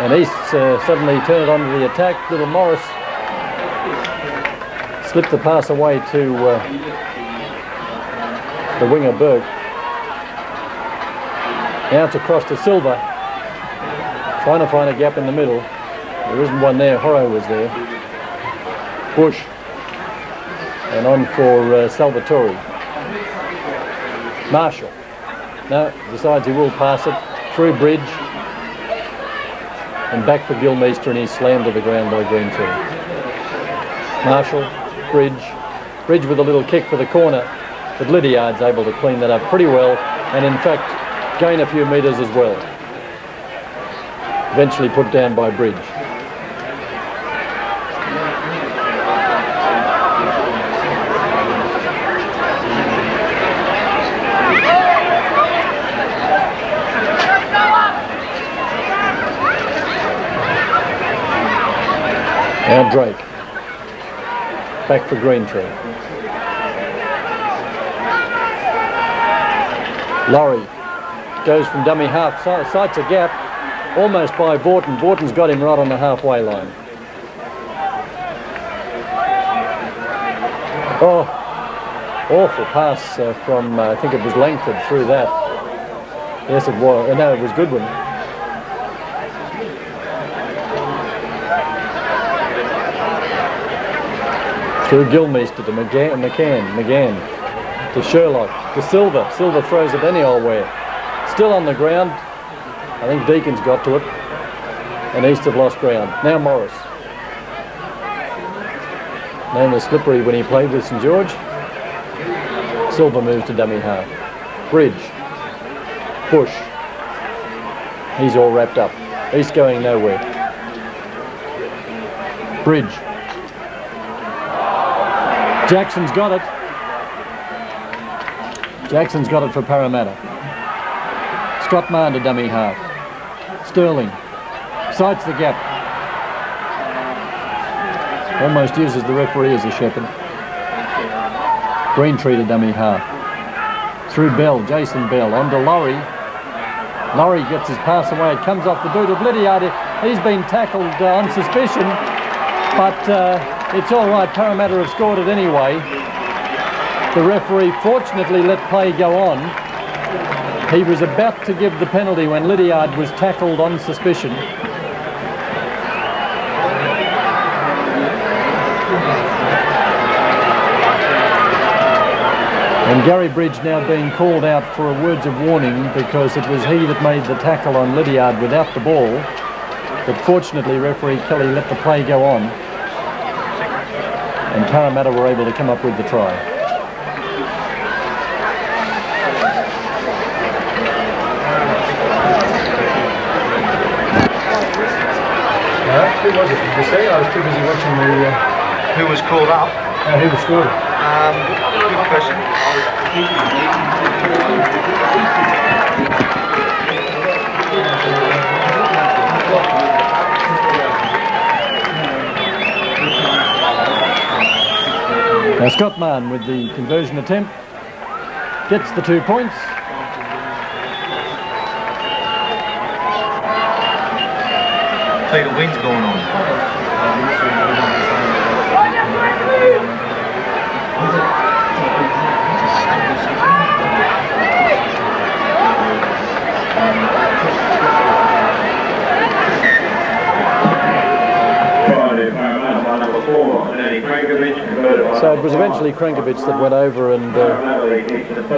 [SPEAKER 3] And East suddenly turn it on to the attack. Little Morris slipped the pass away to the winger BURKE. Now it's across to SILVA, trying to find a gap in the middle. There isn't one there, HORO was there. Bush, and on for SALVATORI. Marshall, no, decides he will pass it through Bridge, and back for GILLMEISTER, and he's slammed to the ground by Greentree. Marshall, Bridge with a little kick for the corner, but LIDDIARD's able to clean that up pretty well, and in fact gain a few metres as well. Eventually put down by Bridge. Now Drake. Back for Greentree. LAURIE goes from dummy half, sights a gap, almost by VAUTIN. VAUTIN's got him right on the halfway line. Oh, awful pass from, I think it was Langford through that. Yes, it was. No, it was Goodwin. Through GILLMEISTER to McGAHAN to SHERLOCK, to SILVA. SILVA throws it any old where. Still on the ground. I think DEACON's got to it. And East have lost ground. Now Morris. Known as slippery when he played with St George. SILVA moves to dummy half. Bridge. Bush. He's all wrapped up. East going nowhere. Bridge. Jackson's got it. Jackson's got it for Parramatta. Scott Mahon to dummy half. Sterling sights the gap. Almost uses the referee as a shepherd. Greentree to dummy half. Through Bell, Jason Bell, on to LAURIE. LAURIE gets his pass away. It comes off the boot of LIDDIARD. He's been tackled on suspicion, but it's all right. Parramatta have scored it anyway. The referee fortunately let play go on. He was about to give the penalty when LIDDIARD was tackled on suspicion. And Gary Bridge now being called out for a words of warning because it was he that made the tackle on LIDDIARD without the ball. But fortunately referee Kelly let the play go on. And Parramatta were able to come up with the try. Who was it? Did you see? I was too busy watching the...
[SPEAKER 5] Who was called up?
[SPEAKER 3] Who was scored?
[SPEAKER 5] Good question.
[SPEAKER 3] Now Scott Mahon with the conversion attempt gets the 2 points.
[SPEAKER 5] Peter Wynn's going on.
[SPEAKER 3] So it was eventually CRNKOVICH that went over and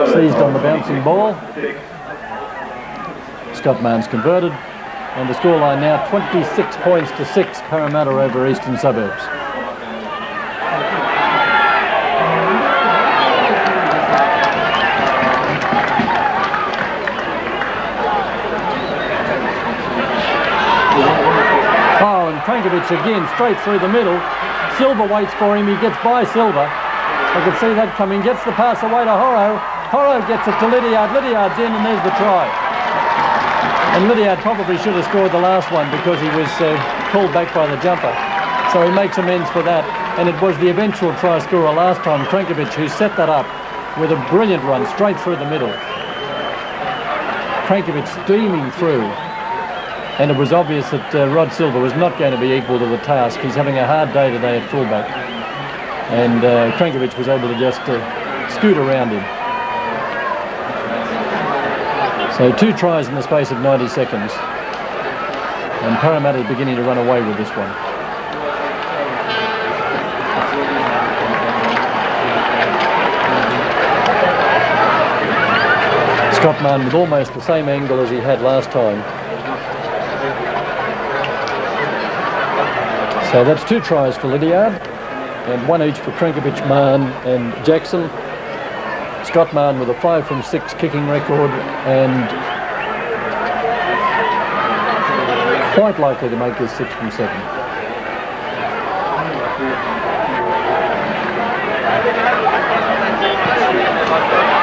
[SPEAKER 3] seized on the bouncing ball. Scott Mahon's converted, and the scoreline now 26 points to 6, Parramatta over Eastern Suburbs. CRNKOVICH again, straight through the middle. SILVA waits for him, he gets by SILVA. I could see that coming, gets the pass away to HORO. HORO gets it to LIDDIARD, LIDDIARD's in, and there's the try. And LIDDIARD probably should have scored the last one because he was called back by the jumper. So he makes amends for that. And it was the eventual try scorer last time, CRNKOVICH, who set that up with a brilliant run straight through the middle. CRNKOVICH steaming through. And it was obvious that Rod Silva was not going to be equal to the task. He's having a hard day today at fullback. And CRNKOVICH was able to just scoot around him. So 2 tries in the space of 90 seconds. And Parramatta is beginning to run away with this one. Scott Mahon with almost the same angle as he had last time. So that's 2 tries for LIDDIARD and 1 each for CRNKOVICH, Mahon and Jackson. Scott Mahon with a 5 from 6 kicking record and quite likely to make this 6 from 7.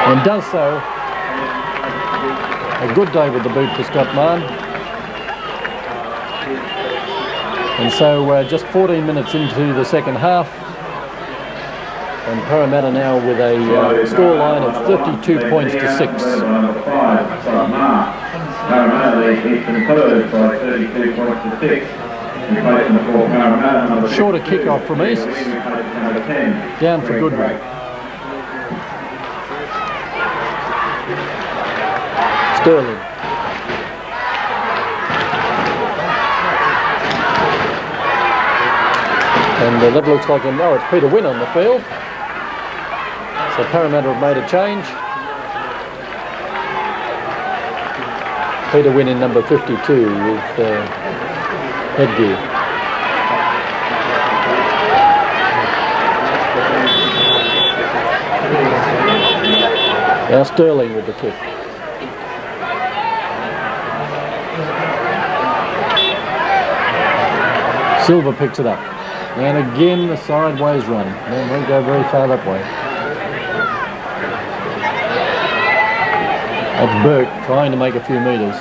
[SPEAKER 3] And does so. A good day with the boot for Scott Mahon. And so just 14 minutes into the second half. And Parramatta now with a score line of 32 points to 6.
[SPEAKER 4] Parramatta leads Eastern Suburbs by 32 points to 6.
[SPEAKER 3] Shorter kick-off from East. Down for Goodwin. Sterling. And that looks like it's Peter Wynn on the field. So Parramatta have made a change. Peter Wynn in number 52 with headgear. Now Sterling with the kick. SILVA picks it up. And again the sideways run. And won't go very far that way. That's BURKE trying to make a few metres.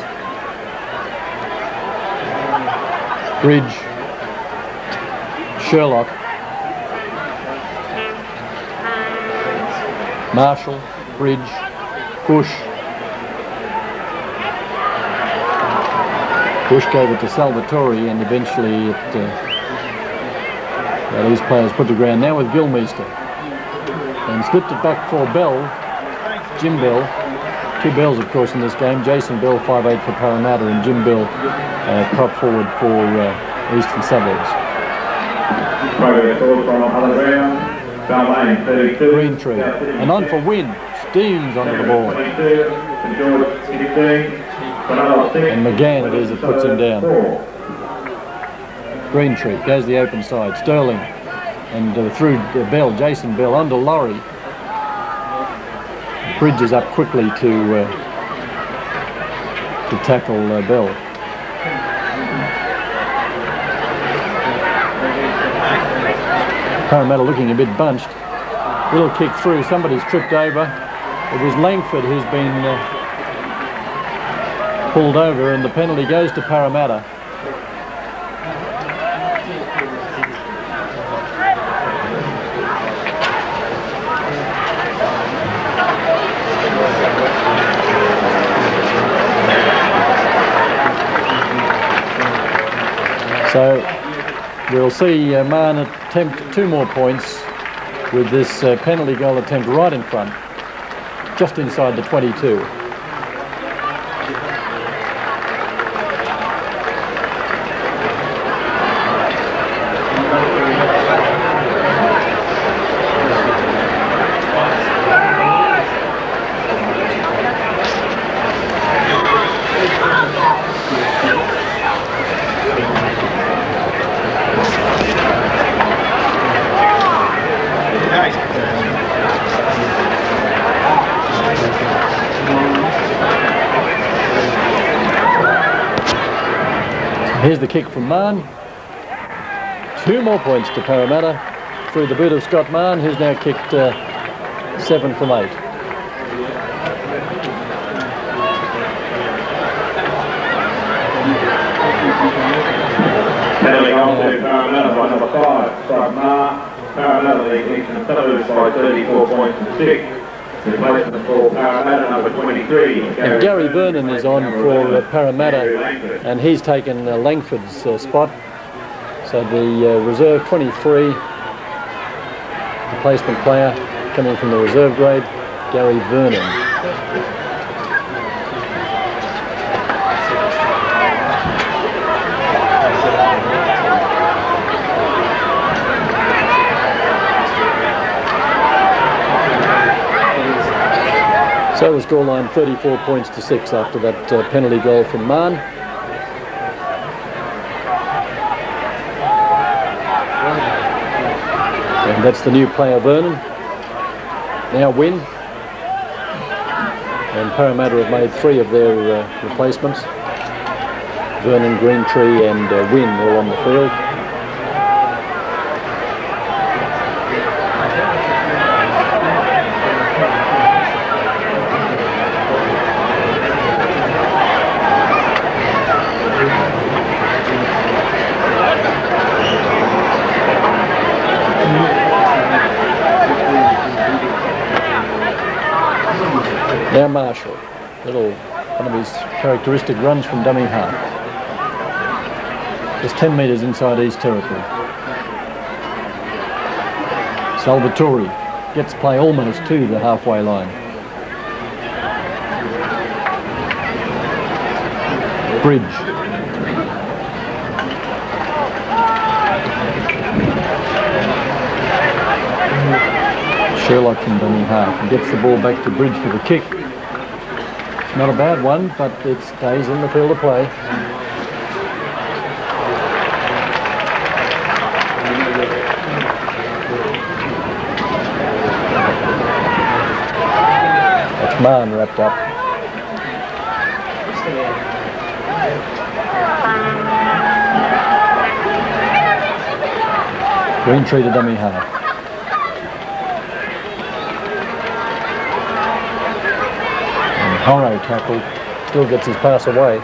[SPEAKER 3] Bridge. SHERLOCK. Marshall. Bridge. Bush. Bush gave it to Salvatori and eventually it, these players put to ground now with GILLMEISTER. And slipped it back for Bell, Jim Bell. 2 Bells, of course, in this game. Jason Bell, 5'8" for Parramatta, and Jim Bell, prop forward for Eastern Suburbs. Green Tree. And on for WYNN. Steams onto the ball. And McGAHAN it is that puts him down. Green Tree goes the open side. Sterling. And through Bell, Jason Bell, onto LAURIE. Bridges up quickly to tackle Bell. Parramatta looking a bit bunched. Little kick through, somebody's tripped over. It was LANGFORD who's been pulled over and the penalty goes to Parramatta. So we'll see Mahon attempt 2 more points with this penalty goal attempt right in front, just inside the 22. Here's the kick from Mahon. 2 more points to Parramatta through the boot of Scott Mahon, who's now kicked 7 from 8.
[SPEAKER 4] Penalty on to Parramatta by number 5, Scott Mahon. Parramatta lead Eastern Suburbs by 34 points to 6. Replacement for Parramatta, number 23.
[SPEAKER 3] And Gary Vernon is on for Parramatta, and he's taken Langford's spot. So the reserve 23, replacement player coming from the reserve grade, Gary Vernon. So the scoreline 34 points to 6 after that penalty goal from Mahon. And that's the new player Vernon. Now WYNN. And Parramatta have made 3 of their replacements. Vernon, Greentree and WYNN all on the field. Now Marshall, one of his characteristic runs from dummy half. Just 10 metres inside East territory. Salvatori gets play almost to the halfway line. Bridge. Sherlock from dummy half and gets the ball back to Bridge for the kick. It's not a bad one, but it stays in the field of play. That's Mahon wrapped up. Greentree to dummy half. HORO tackle, still gets his pass away.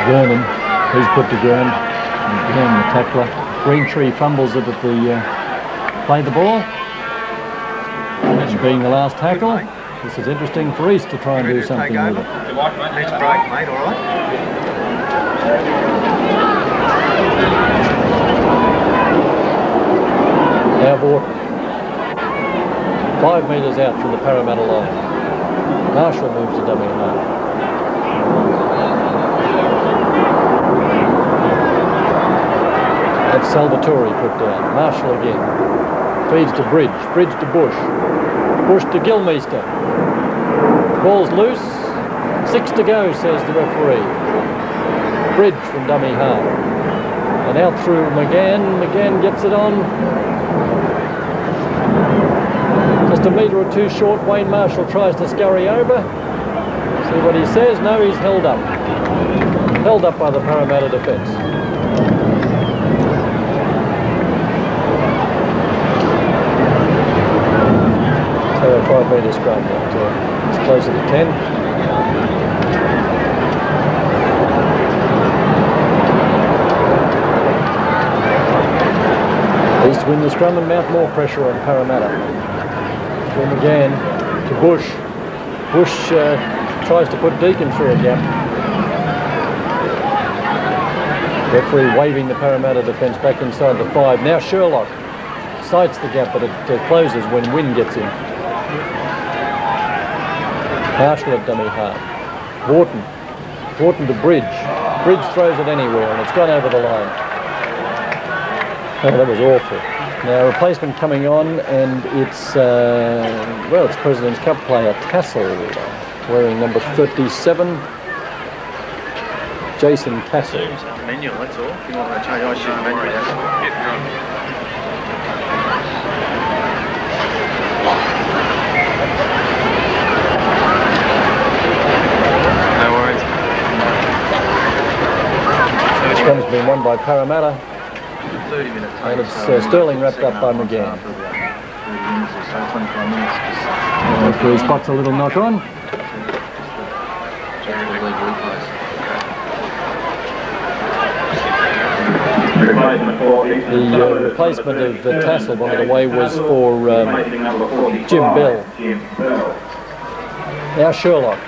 [SPEAKER 3] Vernon, who's put to ground, and again the tackler. Greentree fumbles it at the play the ball. And being the last tackle, this is interesting for East to try and do something with it.
[SPEAKER 5] Let's break, mate, all right?
[SPEAKER 3] Now VAUTIN, 5 metres out from the Parramatta line. Marshall moves to dummy half. That's Salvatori put down. Marshall again. Feeds to Bridge. Bridge to Bush. Bush to GILLMEISTER. Ball's loose. 6 to go, says the referee. Bridge from dummy half. And out through McGAHAN. McGAHAN gets it on. Just a metre or 2 short. Wayne Marshall tries to scurry over. See what he says. No, he's held up. Held up by the Parramatta defence. So a 5 metre scrum, but it's closer to 10. East win the scrum and mount more pressure on Parramatta. From again to Bush. Bush tries to put Deacon through a gap. Referee waving the Parramatta defence back inside the 5. Now SHERLOCK sights the gap, but it closes when WYNN gets in. Marshall at dummy half. Wharton to Bridge. Bridge throws it anywhere and it's gone over the line. Oh, that was awful. Now replacement coming on, and it's well, it's President's Cup player TASSELL, wearing number 37, Jason TASSELL.
[SPEAKER 5] Menu, that's all. If you want to change, I should menu that.
[SPEAKER 3] Game's been won by Parramatta.
[SPEAKER 5] 30-minute
[SPEAKER 3] and it's Sterling wrapped up by McGAHAN.
[SPEAKER 5] 30 minutes or so, 25 minutes.
[SPEAKER 3] He spots a little knock on. The replacement of Tassel by the way was for Jim Bell. Now Sherlock.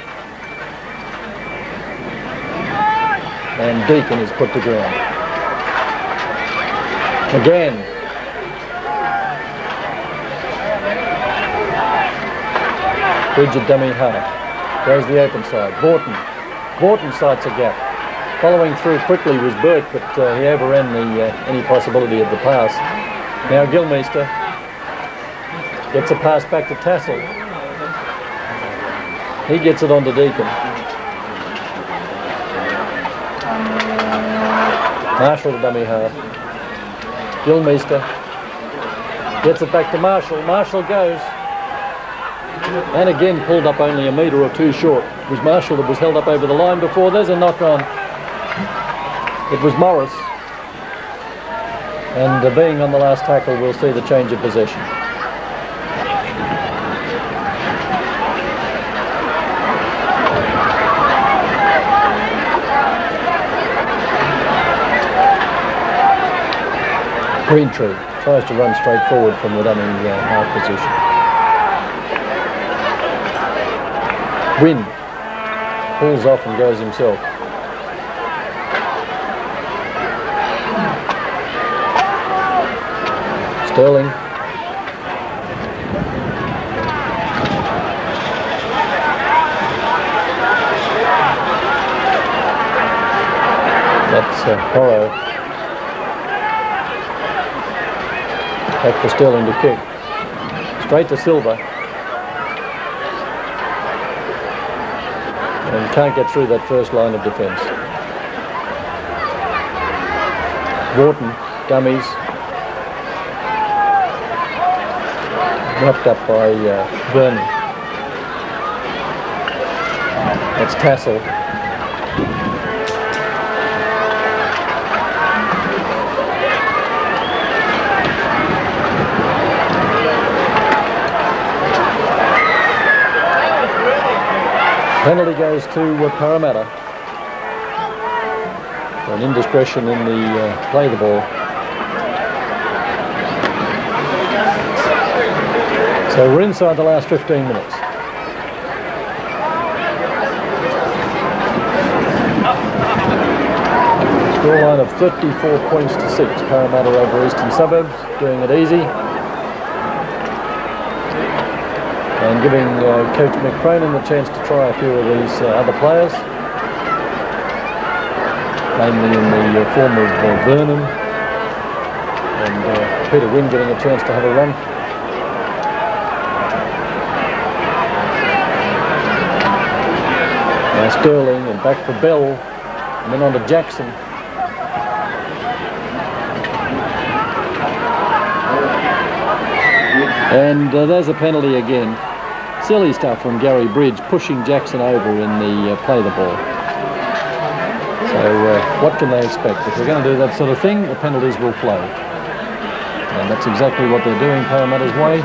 [SPEAKER 3] And Deacon is put to ground. Again. Bridget dummy half. Goes the open side. Vautin sights a gap. Following through quickly was Burke, but he overran any possibility of the pass. Now GILLMEISTER gets a pass back to Tassell. He gets it on to Deacon. Marshall to dummy half. GILLMEISTER gets it back to Marshall. Marshall goes. And again pulled up only a metre or two short. It was Marshall that was held up over the line before. There's a knock on. It was Morris. And being on the last tackle, we'll see the change of possession. Greentree tries to run straight forward from the dummy half position. WYNN pulls off and goes himself. Sterling. That's HORO. Back for Sterling to kick. Straight to SILVA. And can't get through that first line of defence. Vautin, dummies. Knocked up by Vernon. That's Tassell. Penalty goes to Parramatta for an indiscretion in the play the ball. So we're inside the last 15 minutes. Scoreline of 34 points to 6. Parramatta over Eastern Suburbs, doing it easy. And giving Coach McCronin the chance to try a few of these other players. Mainly in the form of Vernon. And Peter Wynn getting a chance to have a run. Now Sterling and back for Bell, and then on to Jackson. And there's a penalty again. Silly stuff from Gary Bridge, pushing Jackson over in the play the ball. So what can they expect? If they're going to do that sort of thing, the penalties will flow. And that's exactly what they're doing Parramatta's way.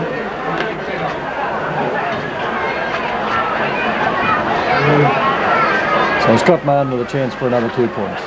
[SPEAKER 3] So Scott Mahon with a chance for another 2 points.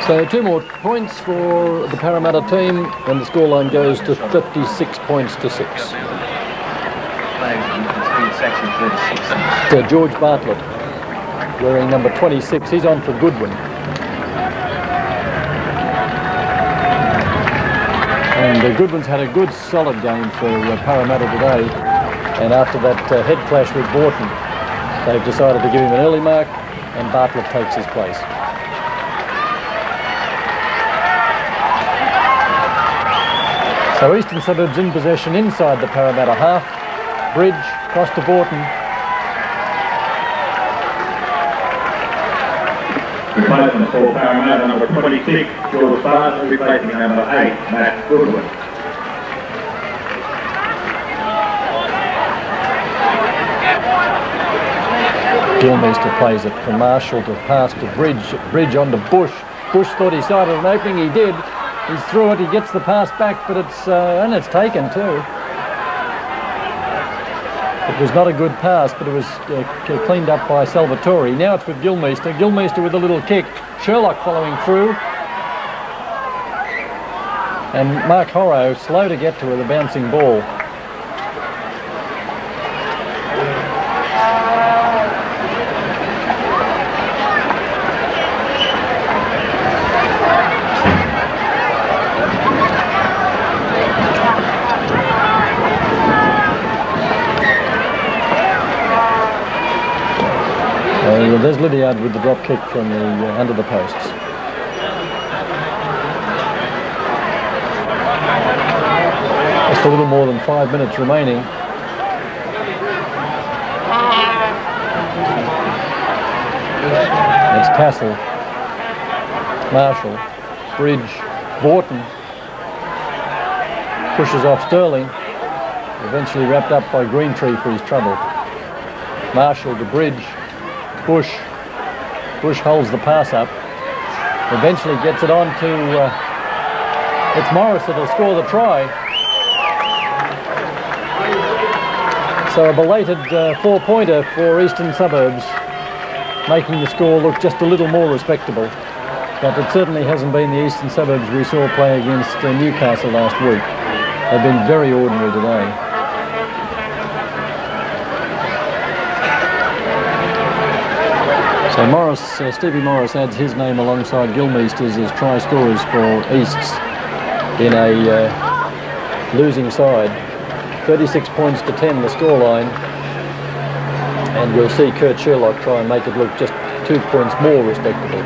[SPEAKER 3] So 2 more points for the Parramatta team, and the scoreline goes to 56 points to 6.
[SPEAKER 5] It's actually 36.
[SPEAKER 3] To George Bartlett. wearing number 26. He's on for Goodwin. And Goodwin's had a good solid game for Parramatta today, and after that head clash with Vautin, they've decided to give him an early mark, and Bartlett takes his place. So Eastern Suburbs in possession inside the Parramatta half. Bridge, cross to Vautin.
[SPEAKER 4] Replacement for Parramatta, number 26, George BARTOLO, replacing number 8, GOODWIN.
[SPEAKER 3] GILLMEISTER plays it from Marshall to pass to Bridge. Bridge on to Bush. Bush thought he sighted an opening. He did. He's through it. He gets the pass back, but it's taken too. It was not a good pass, but it was cleaned up by Salvatori. Now it's with GILLMEISTER. GILLMEISTER with a little kick. SHERLOCK following through. And Mark HORO slow to get to with a bouncing ball. There's LIDDIARD with the drop kick from the under the posts. Just a little more than 5 minutes remaining. It's TASSELL, Marshall, Bridge, Vautin. Pushes off Sterling. Eventually wrapped up by Greentree for his trouble. Marshall to Bridge. Bush holds the pass up, eventually gets it on to, it's Morris that'll score the try. So a belated 4-pointer for Eastern Suburbs, making the score look just a little more respectable. But it certainly hasn't been the Eastern Suburbs we saw play against Newcastle last week. They've been very ordinary today. So Morris, Stevie Morris adds his name alongside GILLMEISTER's as try scorers for Easts in a losing side. 36 points to 10 the scoreline, and we'll see Kurt SHERLOCK try and make it look just 2 points more respectable.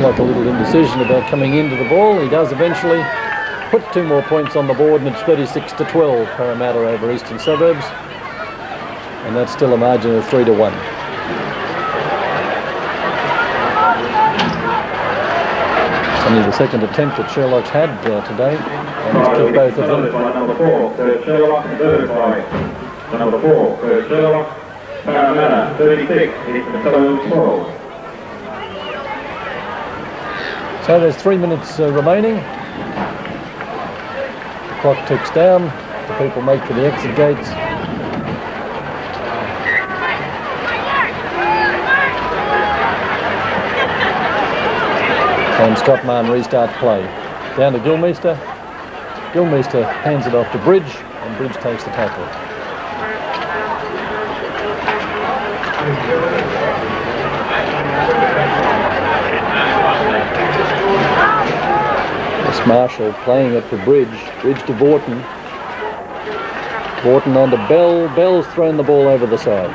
[SPEAKER 3] Like a little indecision about coming into the ball. He does eventually put 2 more points on the board, and it's 36-12 Parramatta over Eastern Suburbs, and that's still a margin of 3-1. It's only the second attempt that SHERLOCK's had today, and he's kicked both of them.
[SPEAKER 4] Number 4, SHERLOCK, by number 4, SHERLOCK, Parramatta 36, Eastern Suburbs 12.
[SPEAKER 3] So there's 3 minutes remaining. The clock ticks down. The people make for the exit gates. And Scott Mahon restarts play. Down to GILLMEISTER. GILLMEISTER hands it off to Bridge, and Bridge takes the tackle. Marshall playing it for Bridge. Bridge to Vautin. Vautin on to Bell. Bell's thrown the ball over the side.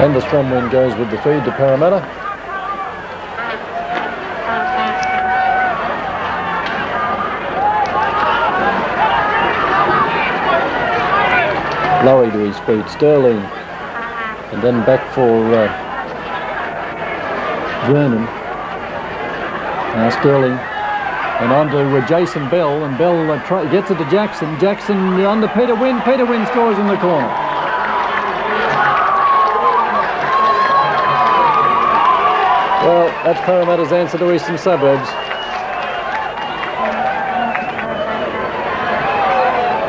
[SPEAKER 3] And the scrum win goes with the feed to Parramatta. Laurie to his feet, Sterling, and then back for Vernon. Now Sterling, and on to Jason Bell, and Bell gets it to Jackson. Jackson under Peter Wynn. Peter Wynn scores in the corner. Well, that's Parramatta's answer to Eastern Suburbs.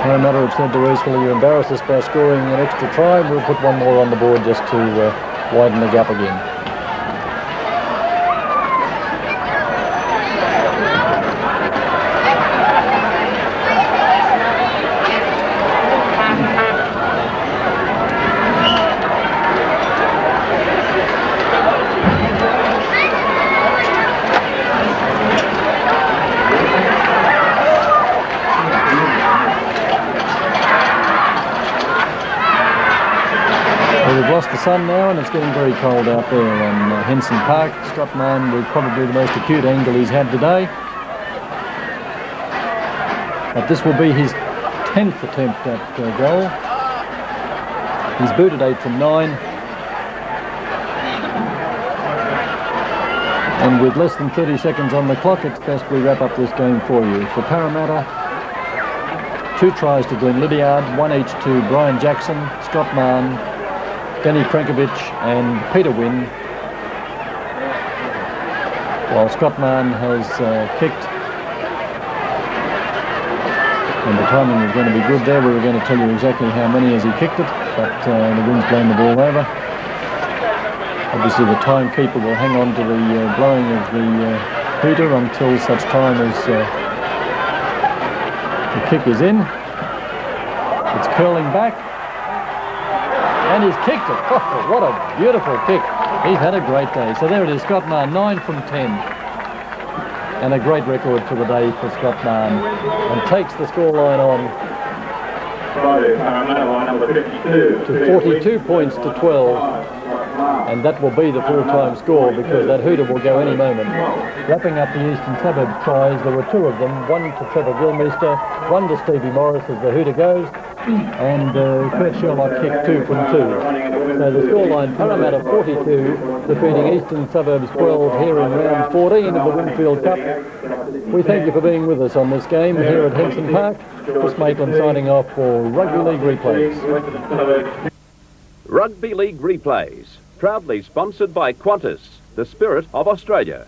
[SPEAKER 3] Parramatta have said to Reece, will you embarrass us by scoring an extra try? We'll put one more on the board just to widen the gap again. We've lost the sun now and it's getting very cold out there on Henson Park. Struck Mahon with probably the most acute angle he's had today. But this will be his 10th attempt at goal. He's booted 8 from 9. And with less than 30 seconds on the clock, it's best we wrap up this game for you. For Parramatta, 2 tries to Glen LIDDIARD, 1 each to Brian Jackson, Scott Mahon, CRNKOVICH and Peter Wynn, while Scott Mahon has kicked, and the timing was going to be good there. We were going to tell you exactly how many as he kicked it, but the wind's blown the ball over. Obviously the timekeeper will hang on to the blowing of the hooter until such time as the kick is in. It's curling back. And he's kicked it. Oh, what a beautiful kick. He's had a great day. So there it is, Scott Mahon, 9 from 10. And a great record for the day for Scott Mahon. And takes the scoreline on to 42 points to 12. And that will be the full-time score because that hooter will go any moment. Wrapping up the Eastern Suburbs tries, there were 2 of them. 1 to Trevor GILLMEISTER, 1 to Stevie Morris as the hooter goes. And Kurt SHERLOCK kicked 2 from 2. So the scoreline, Parramatta 42, defeating Eastern Suburbs 12 here in round 14 of the Winfield Cup. We thank you for being with us on this game here at Henson Park. Chris Maitland signing off for Rugby League Replays.
[SPEAKER 1] Rugby League Replays, proudly sponsored by Qantas, the spirit of Australia.